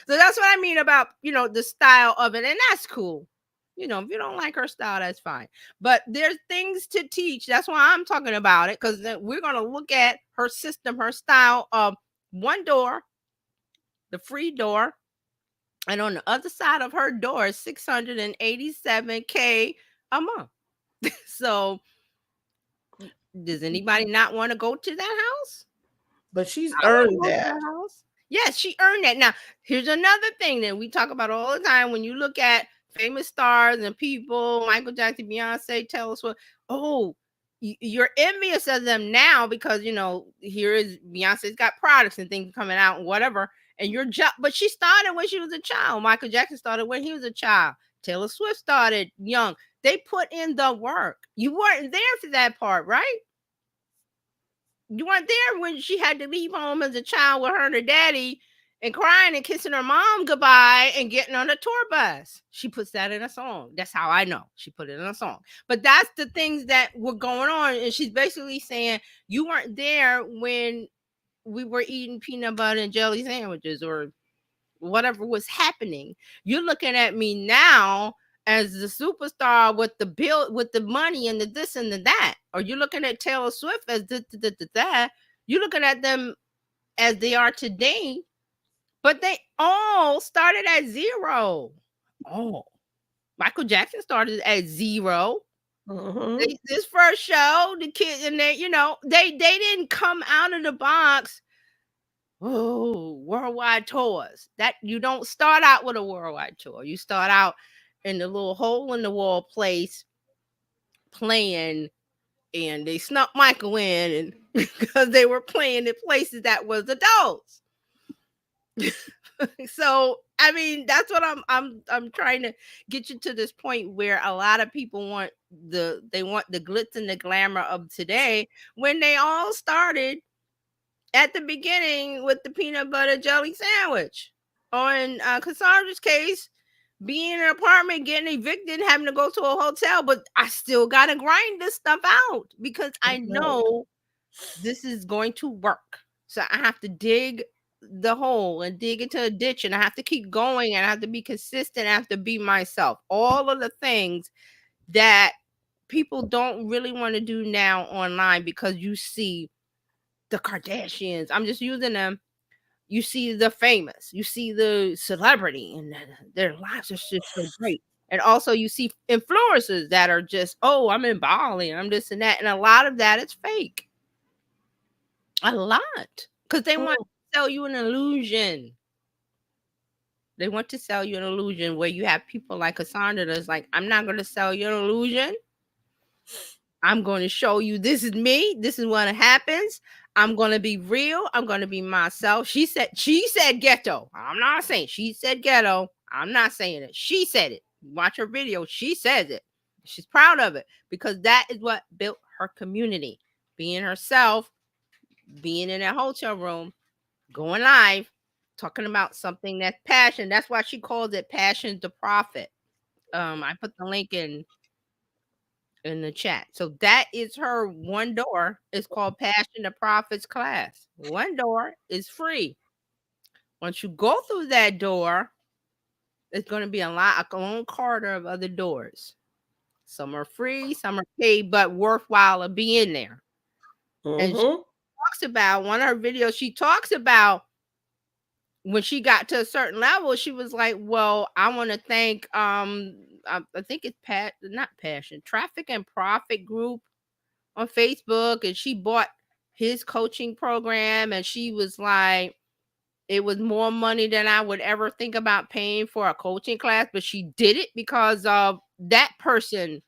So that's what I mean about the style of it, and that's cool. If you don't like her style, that's fine. But there's things to teach. That's why I'm talking about it, because we're gonna look at her system, her style of one door, the free door, and on the other side of her door is $687K a month. So does anybody not want to go to that house? But she's earned that. Yes, she earned that. Now, here's another thing that we talk about all the time. When you look at famous stars and people, Michael Jackson, Beyonce, Taylor Swift, you're envious of them now because, here is Beyonce's got products and things coming out and whatever. And but she started when she was a child. Michael Jackson started when he was a child. Taylor Swift started young. They put in the work. You weren't there for that part, right? You weren't there when she had to leave home as a child with her and her daddy and crying and kissing her mom goodbye and getting on a tour bus. She puts that in a song. That's how I know. She put it in a song. But that's the things that were going on. And she's basically saying, you weren't there when we were eating peanut butter and jelly sandwiches or whatever was happening. You're looking at me now as the superstar with the bill, with the money and the this and the that. Or you're looking at Taylor Swift as that. You're looking at them as they are today, but they all started at zero. Oh, Michael Jackson started at 0. Mm-hmm. This first show, the kids, and they didn't come out of the box. Oh, worldwide tours. That you don't start out with a worldwide tour. You start out in the little hole in the wall place playing, and they snuck Michael in, and because they were playing in places that was adults. So I mean, that's what I'm trying to get you to this point where a lot of people want the glitz and the glamour of today, when they all started at the beginning with the peanut butter jelly sandwich. Or in Cassandra's case, being in an apartment, getting evicted, having to go to a hotel, but I still gotta grind this stuff out because I know this is going to work. So I have to dig the hole and dig into a ditch, and I have to keep going, and I have to be consistent. I have to be myself. All of the things that people don't really want to do now online, because you see the Kardashians. I'm just using them. You see the famous, you see the celebrity, and their lives are just so great. And also you see influencers that are just, oh, I'm in Bali and I'm this and that. And a lot of that is fake. A lot. Because they want to sell you an illusion. They want to sell you an illusion where you have people like Cassandra that's like, I'm not going to sell you an illusion. I'm going to show you this is me. This is what happens. I'm going to be real. I'm going to be myself. She said ghetto. I'm not saying she said ghetto. I'm not saying it. She said it. Watch her video. She says it. She's proud of it because that is what built her community. Being herself, being in a hotel room, going live, talking about something that's passion. That's why she calls it passion to profit. I put the link in the chat. So that is her one door. It's called Passion to Profits class. One door is free. Once you go through that door, it's going to be a long corridor of other doors. Some are free, some are paid, but worthwhile of being there. And she talks about one of her videos. She talks about when she got to a certain level, she was like, well, I want to thank I think it's Traffic and Profit Group on Facebook, and she bought his coaching program, and she was like, it was more money than I would ever think about paying for a coaching class, but she did it because of that person,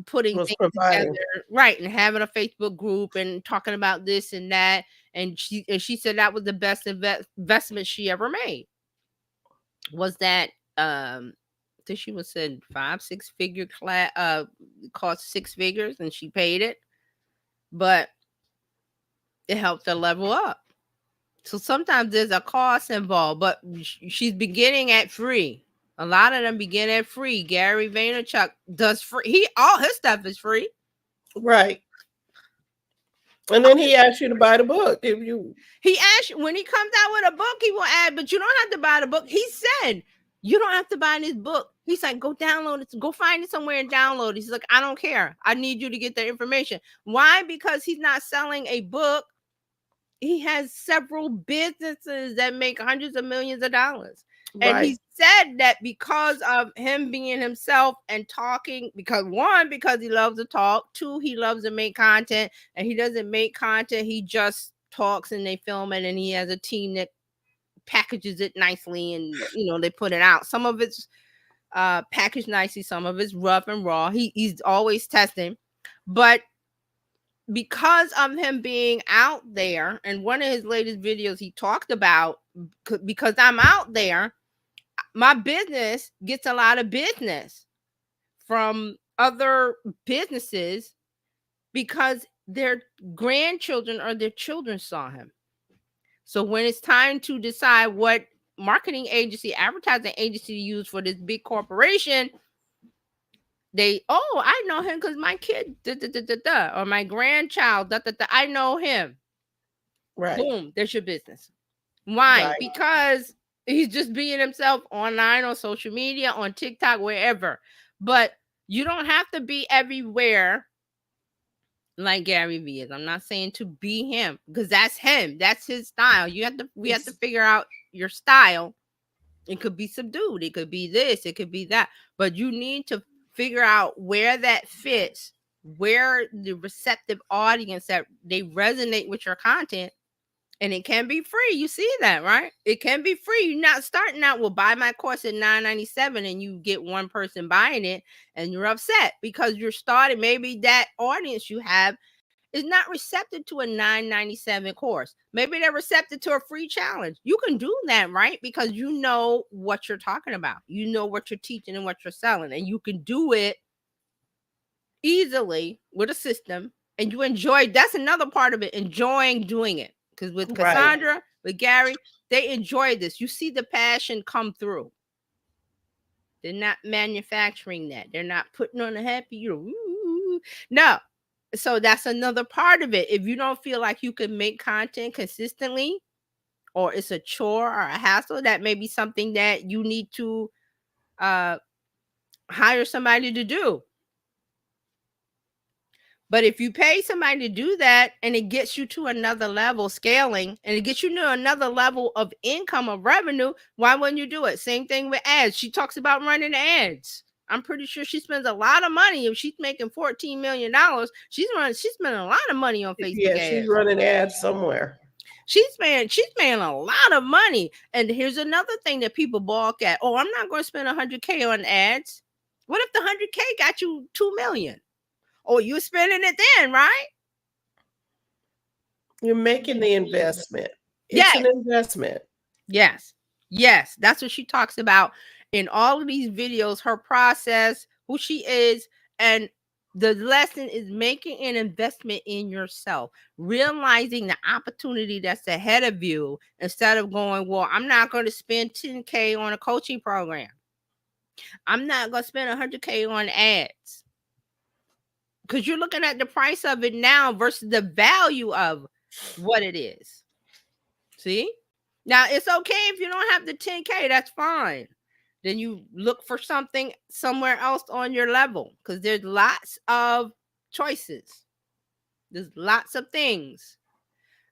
putting things together, right, and having a Facebook group and talking about this and that. And she said that was the best investment she ever made. Was that she was said 5-6 figure class, cost 6 figures, and she paid it, but it helped her level up. So sometimes there's a cost involved, but she's beginning at free. A lot of them begin at free. Gary Vaynerchuk does free. All his stuff is free. Right. And then he asks you to buy the book. He asks you, when he comes out with a book, he will add, but you don't have to buy the book. He said, you don't have to buy this book. He's like, go download it. Go find it somewhere and download it. He's like, I don't care. I need you to get the information. Why? Because he's not selling a book. He has several businesses that make hundreds of millions of dollars. Right. And he said that because of him being himself and talking, because he loves to talk. 2, he loves to make content, and he doesn't make content. He just talks and they film it, and he has a team that packages it nicely, and they put it out. Some of it's packaged nicely, some of it's rough and raw. He's always testing, but because of him being out there, and one of his latest videos he talked about, because I'm out there, my business gets a lot of business from other businesses because their grandchildren or their children saw him. So when it's time to decide what marketing agency, advertising agency to use for this big corporation, I know him because my kid, or my grandchild, I know him. Right. Boom, there's your business. Why? Right. Because he's just being himself online, on social media, on TikTok, wherever. But you don't have to be everywhere like Gary Vee is. I'm not saying to be him, because that's him. That's his style. We have to figure out your style. It could be subdued. It could be this. It could be that. But you need to figure out where that fits, where the receptive audience that they resonate with your content, And it can be free. You see that, right? It can be free. You're not starting out, well, buy my course at $9.97 and you get one person buying it and you're upset because you're starting. Maybe that audience you have is not receptive to a $9.97 course. Maybe they're receptive to a free challenge. You can do that, right? Because you know what you're talking about. You know what you're teaching and what you're selling. And you can do it easily with a system. And you enjoy, that's another part of it, enjoying doing it. Because with Cassandra, with Gary, they enjoy this. You see the passion come through. They're not manufacturing that. They're not putting on a happy, no. So that's another part of it. If you don't feel like you can make content consistently, or it's a chore or a hassle, that may be something that you need to hire somebody to do. But if you pay somebody to do that and it gets you to another level scaling and it gets you to another level of income, of revenue, why wouldn't you do it? Same thing with ads. She talks about running ads. I'm pretty sure she spends a lot of money. If she's making $14 million, she's spending a lot of money on Facebook ads. She's running ads somewhere. She's paying a lot of money. And here's another thing that people balk at. Oh, I'm not going to spend $100K on ads. What if the $100K got you $2 million? Oh, you're spending it then, right? You're making the investment. It's an investment. Yes. That's what she talks about in all of these videos, her process, who she is. And the lesson is making an investment in yourself, realizing the opportunity that's ahead of you instead of going, well, I'm not going to spend $10K on a coaching program. I'm not going to spend $100K on ads. Because you're looking at the price of it now versus the value of what it is. See? Now, it's okay if you don't have the 10K. That's fine. Then you look for something somewhere else on your level. Because there's lots of choices. There's lots of things.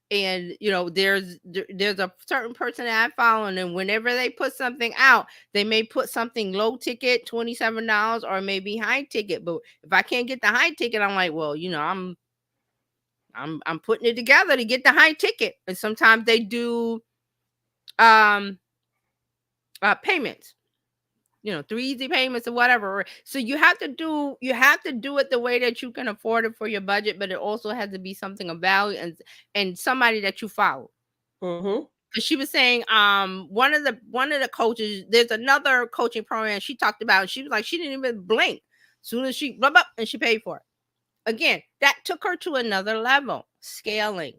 And, there's a certain person that I follow, and whenever they put something out, they may put something low ticket, $27, or maybe high ticket. But if I can't get the high ticket, I'm like, well, I'm putting it together to get the high ticket. And sometimes they do payments, 3 easy payments or whatever. So you have to do it the way that you can afford it for your budget, but it also has to be something of value and somebody that you follow. Mm-hmm. Because she was saying, one of the coaches, there's another coaching program she talked about, and she was like, she didn't even blink. As soon as she blah, blah, and she paid for it. Again, that took her to another level, scaling.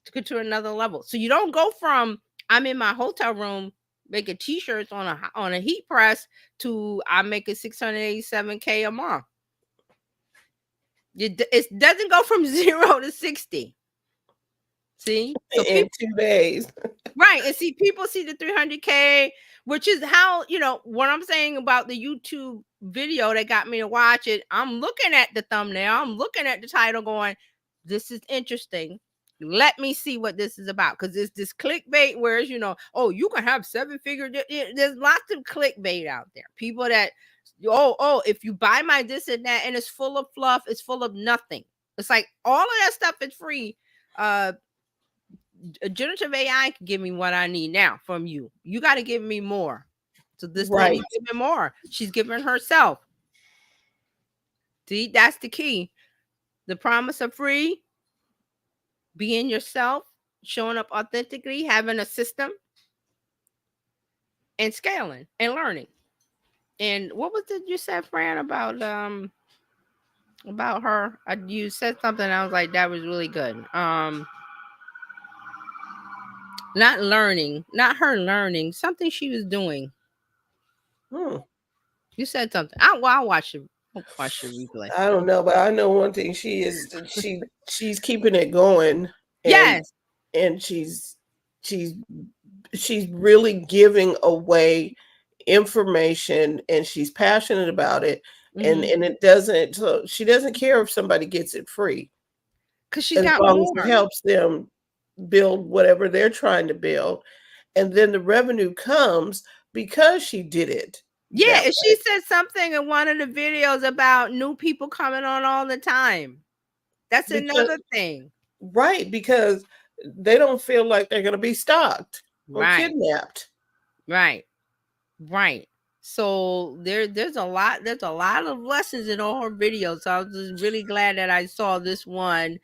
Took her to another level. So you don't go from I'm in my hotel room making t-shirts on a heat press to I'm making $687K a month. It doesn't go from 0 to 60. See? So in 2 days. Right. And see, people see the 300K, which is how, what I'm saying about the YouTube video that got me to watch it. I'm looking at the thumbnail. I'm looking at the title going, this is interesting. Let me see what this is about. Because it's this clickbait where it's, oh, you can have 7-figure. There's lots of clickbait out there. People that, if you buy my this and that, and it's full of fluff, it's full of nothing. It's like all of that stuff is free. Generative AI can give me what I need now from you. You got to give me more. So this lady giving more. She's giving herself. See, that's the key. The promise of free, being yourself, showing up authentically, having a system, and scaling and learning. And what was it you said, Fran, about her? You said something. I was like, that was really good. Not her learning, something she was doing. You said something. I'll watch the replay. I don't know, but I know one thing. She's keeping it going. Yes. And she's really giving away information, and she's passionate about it. Mm-hmm. And it doesn't, so she doesn't care if somebody gets it free. Because she's got more. As it helps them build whatever they're trying to build. And then the revenue comes because she did it. Yeah, and she said something in one of the videos about new people coming on all the time. That's another thing. Right, because they don't feel like they're going to be stalked or Right. kidnapped. Right. Right. So there's a lot of lessons in all her videos. So I was just really glad that I saw this one,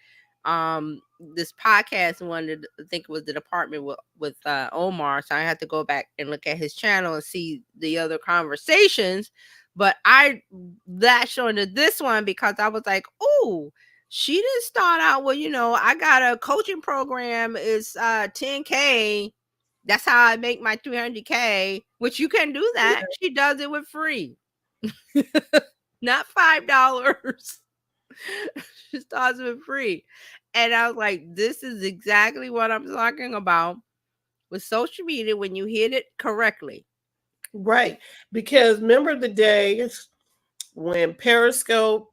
this podcast one. That I think it was the department with Omar. So I had to go back and look at his channel and see the other conversations. But I latched on to this one because I was like, oh, she didn't start out with, I got a coaching program. It's 10K. That's how I make my 300K, which you can do that. Yeah. She does it with free, not $5. She starts with free. And I was like, this is exactly what I'm talking about with social media when you hit it correctly. Right. Because remember the days when Periscope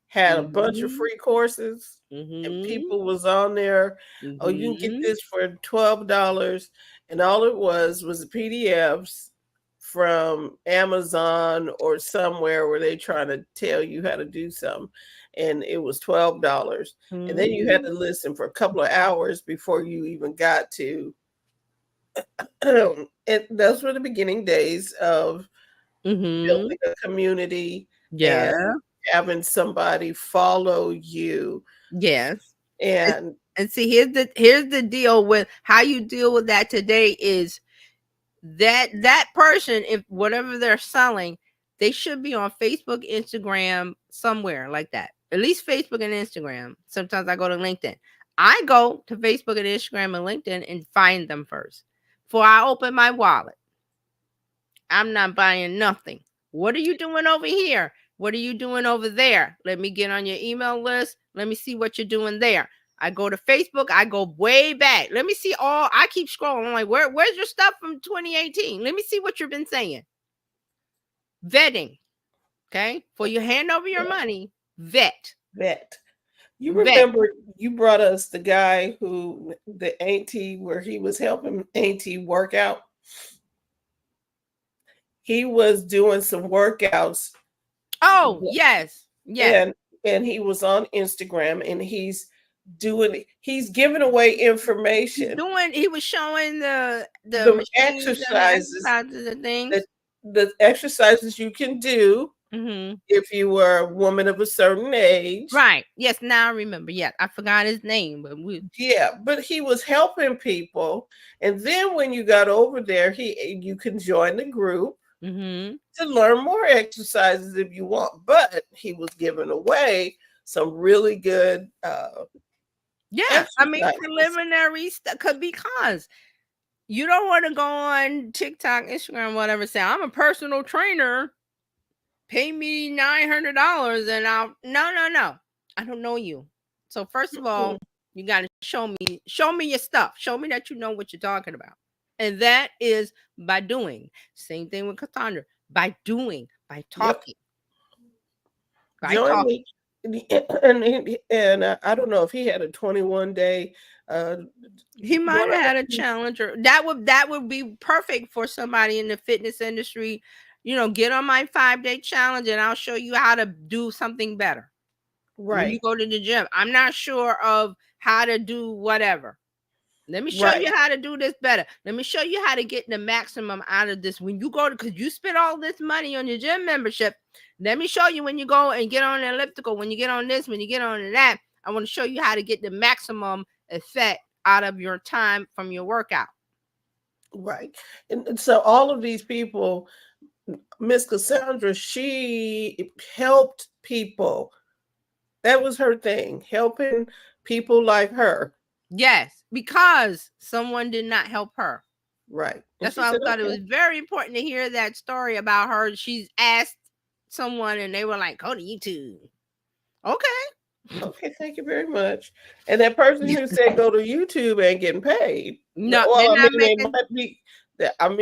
had a bunch of free courses and people was on there, oh, you can get this for $12. And all it was the PDFs from Amazon or somewhere where they trying to tell you how to do something. And it was $12. And then you had to listen for a couple of hours before you even got to. And those were the beginning days of building a community. Yeah. And having somebody follow you. Yes. And see, here's the deal with how you deal with that today is that person, if whatever they're selling, they should be on Facebook, Instagram, somewhere like that. At least Facebook and Instagram. Sometimes I go to LinkedIn. I go to Facebook and Instagram and LinkedIn and find them first. Before I open my wallet. I'm not buying nothing. What are you doing over here? What are you doing over there? Let me get on your email list. Let me see what you're doing there. I go to Facebook. I go way back. Let me see all. I keep scrolling. I'm like, where's your stuff from 2018? Let me see what you've been saying. Vetting. Okay. For you hand over your money, vet. You remember you brought us the guy who, the auntie, where he was helping auntie work out. He was doing some workouts. Oh, yes. Yes. And he was on Instagram and he's giving away information. He was showing the exercises and things. The exercises you can do if you were a woman of a certain age. Right. Yes. Now I remember. Yeah. I forgot his name, but but he was helping people. And then when you got over there, you can join the group to learn more exercises if you want. But he was giving away some really good preliminary stuff, because you don't want to go on TikTok, Instagram, whatever, say I'm a personal trainer, pay me $900 and no, I don't know you. So first of all, you got to show me your stuff. Show me that you know what you're talking about. And that is by doing. Same thing with Cassandra. By doing, by talking. By talking. And I don't know if he had a 21-day. He might have had a challenge, or that would be perfect for somebody in the fitness industry. Get on my 5-day challenge, and I'll show you how to do something better. Right. When you go to the gym, I'm not sure of how to do whatever. Let me show you how to do this better. Let me show you how to get the maximum out of this. When you go because you spend all this money on your gym membership, let me show you when you go and get on the elliptical, when you get on this, when you get on that, I want to show you how to get the maximum effect out of your time from your workout. Right. And so all of these people, Miss Cassandra, she helped people. That was her thing, helping people like her. Yes, because someone did not help her. Right. That's why I thought it was very important to hear that story about her. She's asked someone and they were like, go to YouTube. Okay, thank you very much. And that person who said go to YouTube ain't getting paid. No, well, they might be.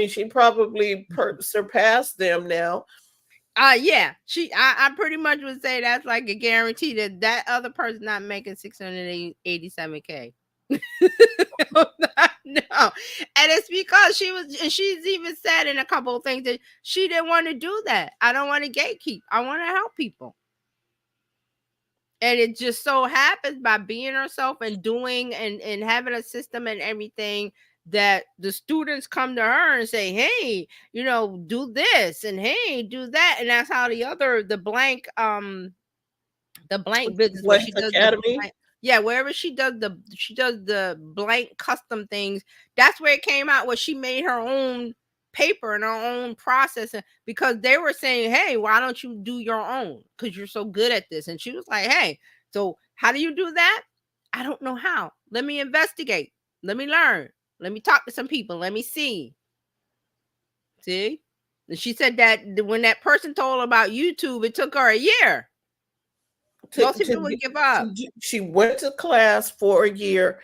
She probably surpassed them now. Yeah, I pretty much would say that's like a guarantee that other person not making $687K. No, and it's because she's even said in a couple of things that she didn't want to do that. I don't want to gatekeep. I want to help people. And it just so happens by being herself and doing and having a system and everything that the students come to her and say, hey, you know, do this and hey, do that. And that's how the blank business where she Blank does Academy. wherever she does the blank custom things, that's where it came out, where she made her own paper and her own process, because they were saying, hey, why don't you do your own, because you're so good at this. And she was like, hey, so how do you do that? I don't know how. Let me investigate, let me learn, let me talk to some people, let me see. And she said that when that person told her about YouTube, it took her a year. Most people would give up. She went to class for a year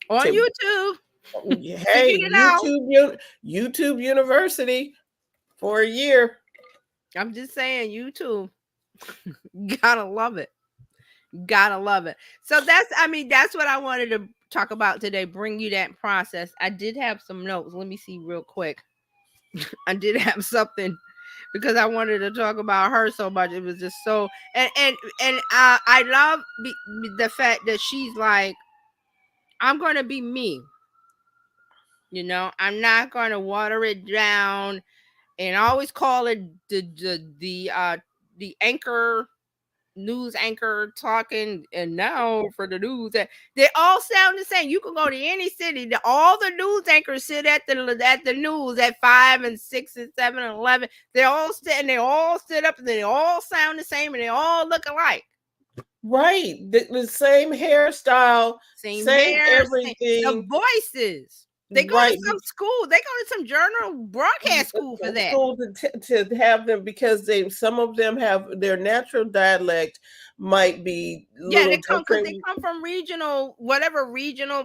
on YouTube. Hey, YouTube University for a year. I'm just saying, YouTube. Gotta love it. Gotta love it. So that's what I wanted to talk about today. Bring you that process. I did have some notes. Let me see real quick. I did have something because I wanted to talk about her so much. It was just so and I love the fact that she's like, I'm gonna be me. You know, I'm not gonna water it down and I always call it the anchor, news anchor talking. And now for the news, they all sound the same. You can go to any city, all the news anchors sit at the news at 5 and 6 and 7 and 11. They all sit and they all sit up and they all sound the same and they all look alike. Right, the same hairstyle, same hair, everything. The voices. They go to some school. They go to some journal broadcast school for that. School to have them, because some of them have their natural dialect might be they come from regional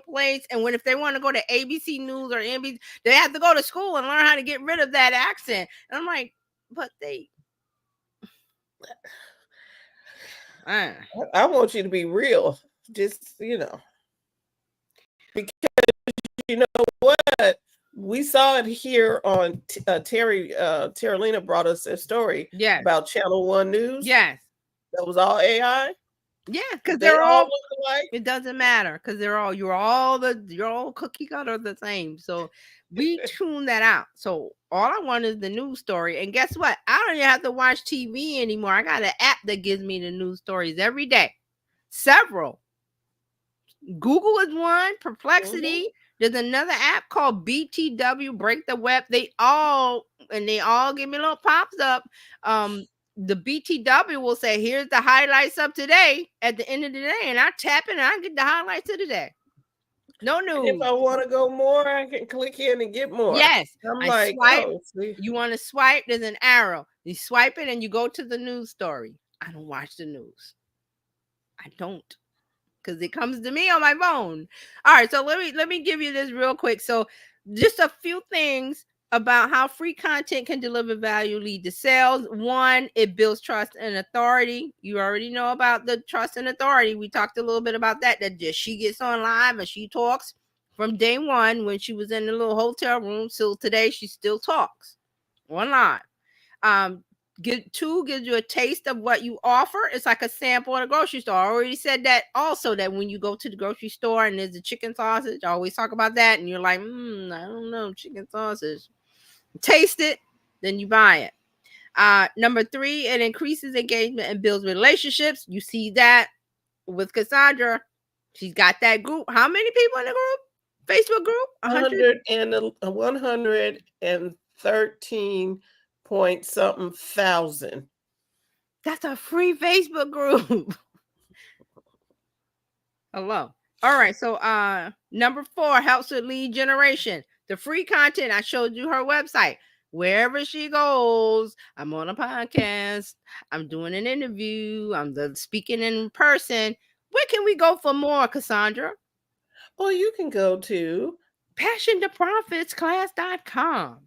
place, and if they want to go to ABC News or NBC, they have to go to school and learn how to get rid of that accent. And I'm like, but I want you to be real, just because you know what, we saw it here on Terralina brought us a story about Channel 1 News. Yes, that was all AI. Yeah, because they're all look alike. It doesn't matter because you're all cookie cutter the same. So we tune that out. So all I want is the news story. And guess what? I don't even have to watch TV anymore. I got an app that gives me the news stories every day. Several. Google is one. Perplexity. Mm-hmm. There's another app called BTW, Break the Web. They all give me little pops up. The BTW will say, here's the highlights of today at the end of the day. And I tap it and I get the highlights of the day. No news. And if I want to go more, I can click in and get more. Yes. I'm swipe. You want to swipe, there's an arrow. You swipe it and you go to the news story. I don't watch the news. I don't. Because it comes to me on my phone. All right, so let me give you this real quick. So just a few things about how free content can deliver value, lead to sales. One, it builds trust and authority. You already know about the trust and authority. We talked a little bit about that just she gets on live and she talks from day one when she was in the little hotel room till today. She still talks on live. Two, gives you a taste of what you offer. It's like a sample at a grocery store. I already said that also, that when you go to the grocery store and there's a chicken sausage, I always talk about that. And you're like, I don't know, chicken sausage. Taste it, then you buy it. Number three, it increases engagement and builds relationships. You see that with Cassandra. She's got that group. How many people in the group? Facebook group? 113 point something thousand. That's a free Facebook group. Hello. All right. So number 4 helps with lead generation. The free content. I showed you her website. Wherever she goes, I'm on a podcast, I'm doing an interview, I'm speaking in person. Where can we go for more, Cassandra? Well, you can go to passiontoprofitsclass.com.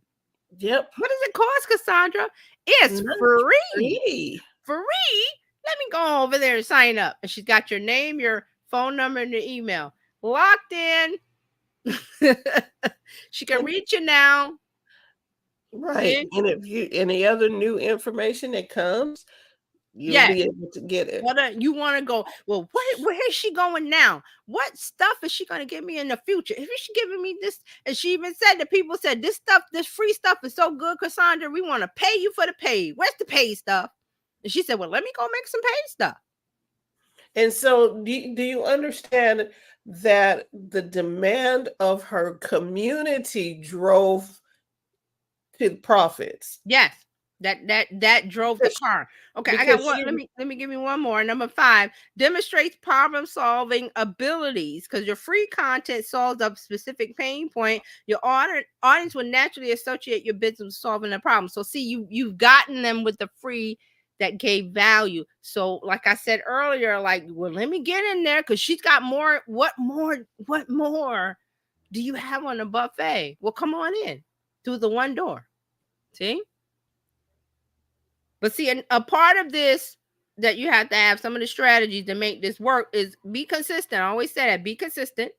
Yep. What does it cost, Cassandra? It's free. Free? Let me go over there and sign up. And she's got your name, your phone number, and your email. Locked in. She can reach you now. Right. And if any other new information that comes, You'll be able to get it. Well, you want to go, well, where is she going now? What stuff is she going to give me in the future? If she's giving me this, and she even said that people said this stuff, this free stuff is so good, Cassandra, we want to pay you for the paid. Where's the paid stuff? And she said, well, let me go make some paid stuff. And so do you understand that the demand of her community drove to profits? Yes. That drove the car. Okay, I got one. Let me give you one more. Number 5, demonstrates problem solving abilities, because your free content solves a specific pain point. Your audience will naturally associate your business with solving a problem. So see, you've gotten them with the free that gave value. So like I said earlier, like, well, let me get in there because she's got more. What more do you have on the buffet? Well, come on in through the one door. See? But see, a part of this that you have to have, some of the strategies to make this work, is be consistent. I always say that. Be consistent.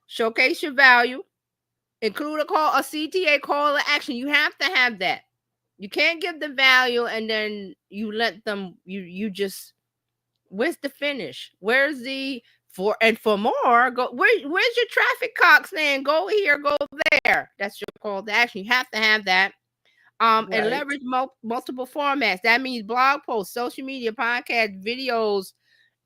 Showcase your value. Include a CTA call to action. You have to have that. You can't give the value and then you let them, you just, where's the finish? Where's the, for more, go, where's your traffic clock saying, go here, go there? That's your call to action. You have to have that. And leverage multiple formats. That means blog posts, social media, podcasts, videos,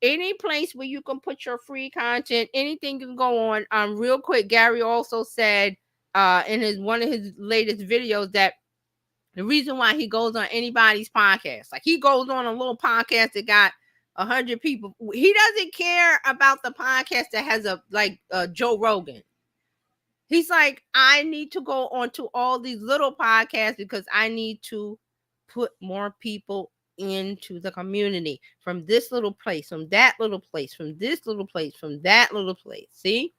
any place where you can put your free content, anything can go on. Real quick, Gary also said in one of his latest videos that the reason why he goes on anybody's podcast, like he goes on a little podcast that got 100 people. He doesn't care about the podcast that has Joe Rogan. He's like, I need to go onto all these little podcasts because I need to put more people into the community from this little place, from that little place, from this little place, from that little place. See?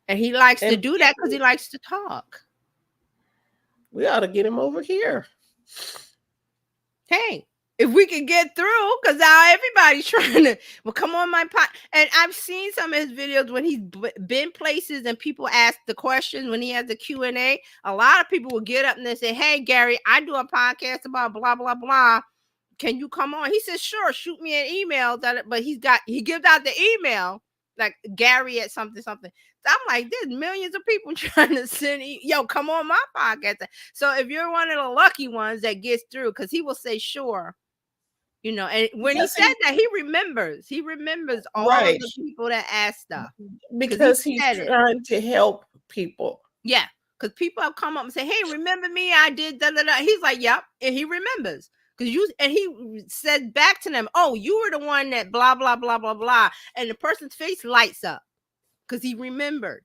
And he likes to do that because he likes to talk. We ought to get him over here. Hey, if we can get through, because now everybody's trying to, well, come on my pod. And I've seen some of his videos when he's been places and people ask the questions when he has the Q&A. A lot of people will get up and they say, hey, Gary, I do a podcast about blah, blah, blah. Can you come on? He says, sure, shoot me an email. But he gives out the email, like Gary at something. So I'm like, there's millions of people trying to send, come on my podcast. So if you're one of the lucky ones that gets through, because he will say, sure. And when he said that, he remembers all of the people that ask stuff. Because he's trying to help people. Yeah, because people have come up and say, hey, remember me? I did da-da-da. He's like, yep, and he remembers. And he said back to them, oh, you were the one that blah, blah, blah, blah, blah. And the person's face lights up because he remembered.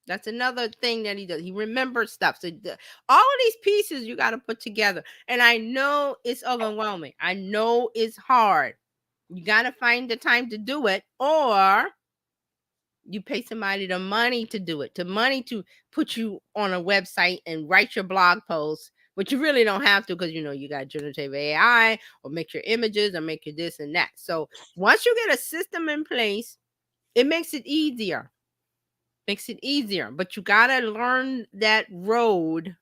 That's another thing that he does. He remembers stuff. So all of these pieces you got to put together. And I know it's overwhelming. I know it's hard. You got to find the time to do it, or you pay somebody the money to do it, to put you on a website and write your blog posts, but you really don't have to because, you got generative AI or make your images or make your this and that. So once you get a system in place, it makes it easier. But you gotta learn that road.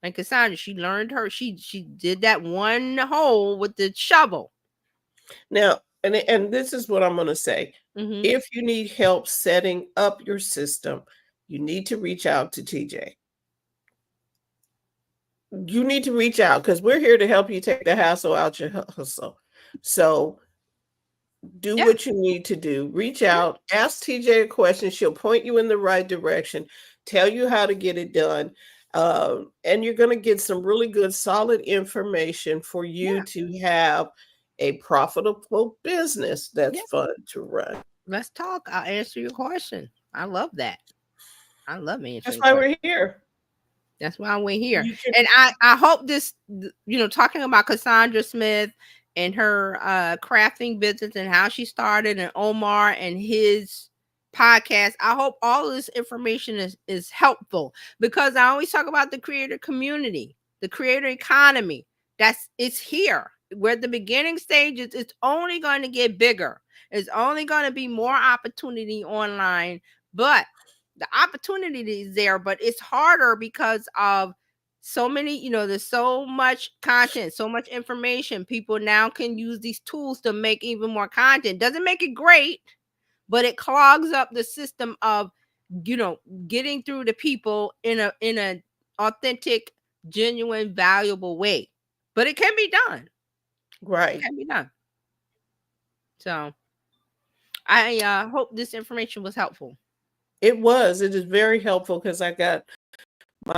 Like Cassandra, she learned she did that one hole with the shovel. Now, and this is what I'm going to say. Mm-hmm. If you need help setting up your system, you need to reach out to TJ. You need to reach out because we're here to help you take the hassle out your hustle. So do what you need to do. Reach out, ask TJ a question. She'll point you in the right direction, tell you how to get it done. And you're going to get some really good, solid information for you to have a profitable business that's fun to run. Let's talk. I'll answer your question. I love that. I love answering. That's why we're here. That's why we're here. And I hope this, talking about Cassandra Smith and her crafting business and how she started, and Omar and his podcast, I hope all of this information is helpful, because I always talk about the creator community, the creator economy. It's here. We're at the beginning stages. It's only going to get bigger. It's only going to be more opportunity online, but the opportunity is there, but it's harder because of so many, there's so much content, so much information. People now can use these tools to make even more content. Doesn't make it great, but it clogs up the system of, getting through to people in a authentic, genuine, valuable way. But it can be done. Right. It can be done. So I hope this information was helpful. It was. It is very helpful because I got my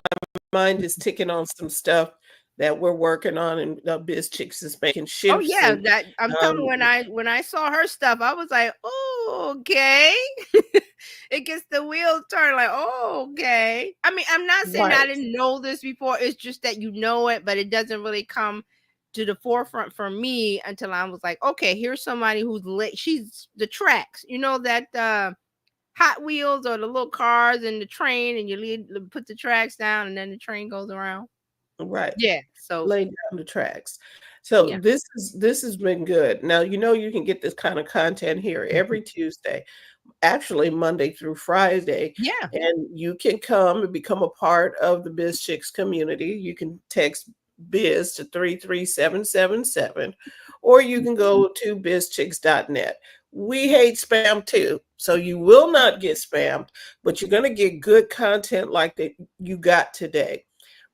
mind is ticking on some stuff that we're working on, and Bizchicks is making shifts. Oh yeah, and, that I'm telling you, when I saw her stuff, I was like, oh, okay. It gets the wheels turn, like, oh, okay. I mean, I'm not saying I Right. didn't know this before. It's just that you know it, but it doesn't really come to the forefront for me until I was like, okay, here's somebody who's lit. She's the tracks, that Hot Wheels or the little cars and the train, and you put the tracks down, and then the train goes around. Right. Yeah. So Lay down the tracks. So Yeah. this has been good. Now you can get this kind of content here every Tuesday, actually Monday through Friday. yeah, And you can come and become a part of the Bizchicks community. You can text Biz to 33777, or you can go to bizchicks.net. We hate spam too, so you will not get spammed, but you're going to get good content like that you got today.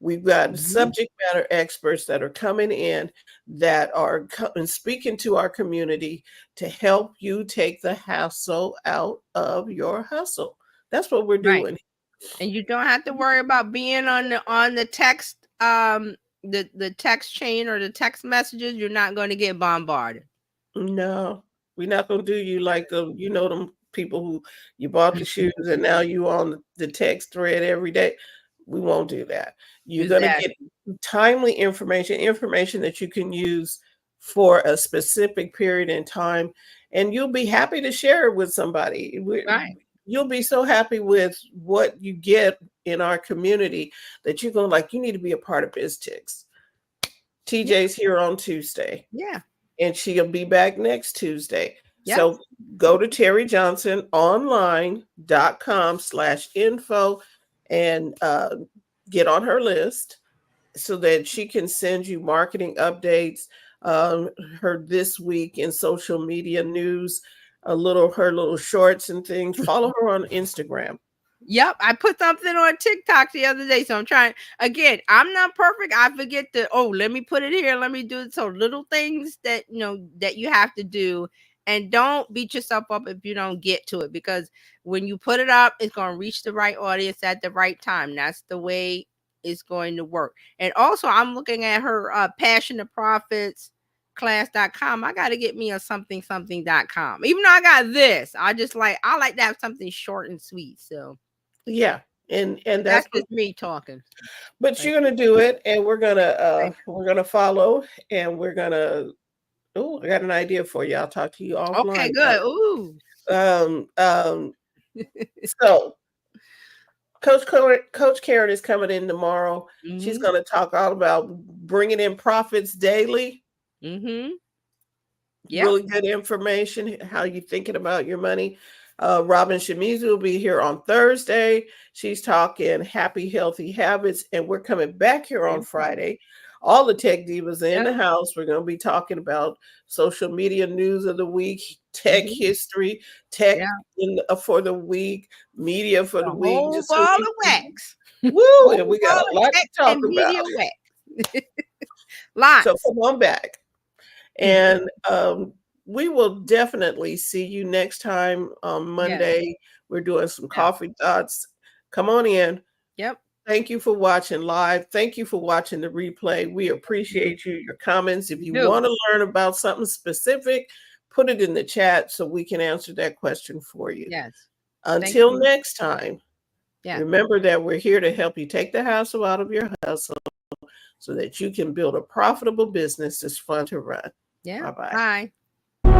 We've got subject matter experts that are coming in that are speaking to our community to help you take the hassle out of your hustle. That's what we're Right. doing. And you don't have to worry about being on the text the text chain or the text messages. You're not going to get bombarded. No, we're not going to do you like them people who you bought the shoes and now you on the text thread every day. We won't do that. You're going to get timely information that you can use for a specific period in time, and you'll be happy to share it with somebody. Right. You'll be so happy with what you get in our community that you're going to you need to be a part of Bizchicks. TJ's here on Tuesday. Yeah. And she'll be back next Tuesday. Yep. So go to terryjohnsononline.com/info and get on her list so that she can send you marketing updates, her this week in social media news, her little shorts and things. Follow her on Instagram. Yep, I put something on TikTok the other day, so I'm trying. Again, I'm not perfect. I forget to. Let me put it here. Let me do it. So little things that that you have to do, and don't beat yourself up if you don't get to it, because when you put it up, it's going to reach the right audience at the right time. That's the way it's going to work. And also, I'm looking at her Passion to Profits class.com. I got to get me a something.com. Even though I got this, I like to have something short and sweet. So. Yeah, and that's just me talking. But you're gonna do it, and we're gonna follow, and we're gonna. Oh, I got an idea for you. I'll talk to you offline. Okay, good. Ooh. So, Coach Karen is coming in tomorrow. Mm-hmm. She's gonna talk all about bringing in profits daily. Mm-hmm. Yeah. Really good information. How you thinking about your money? Robin Shamizu will be here on Thursday. She's talking happy, healthy habits, and we're coming back here on Friday. All the tech divas in the house. We're going to be talking about social media news of the week, tech history, tech for the week, media for the week. Just ball of wax. Woo! And we got a lot to talk about. Media wax. Lots. So come on back, and we will definitely see you next time on Monday. Yes. We're doing some coffee thoughts. Come on in. Yep. Thank you for watching live. Thank you for watching the replay. We appreciate you, your comments. If you want to learn about something specific, put it in the chat so we can answer that question for you. Yes. Until next time, remember that we're here to help you take the hassle out of your hustle so that you can build a profitable business that's fun to run. Yeah. Bye-bye. Bye.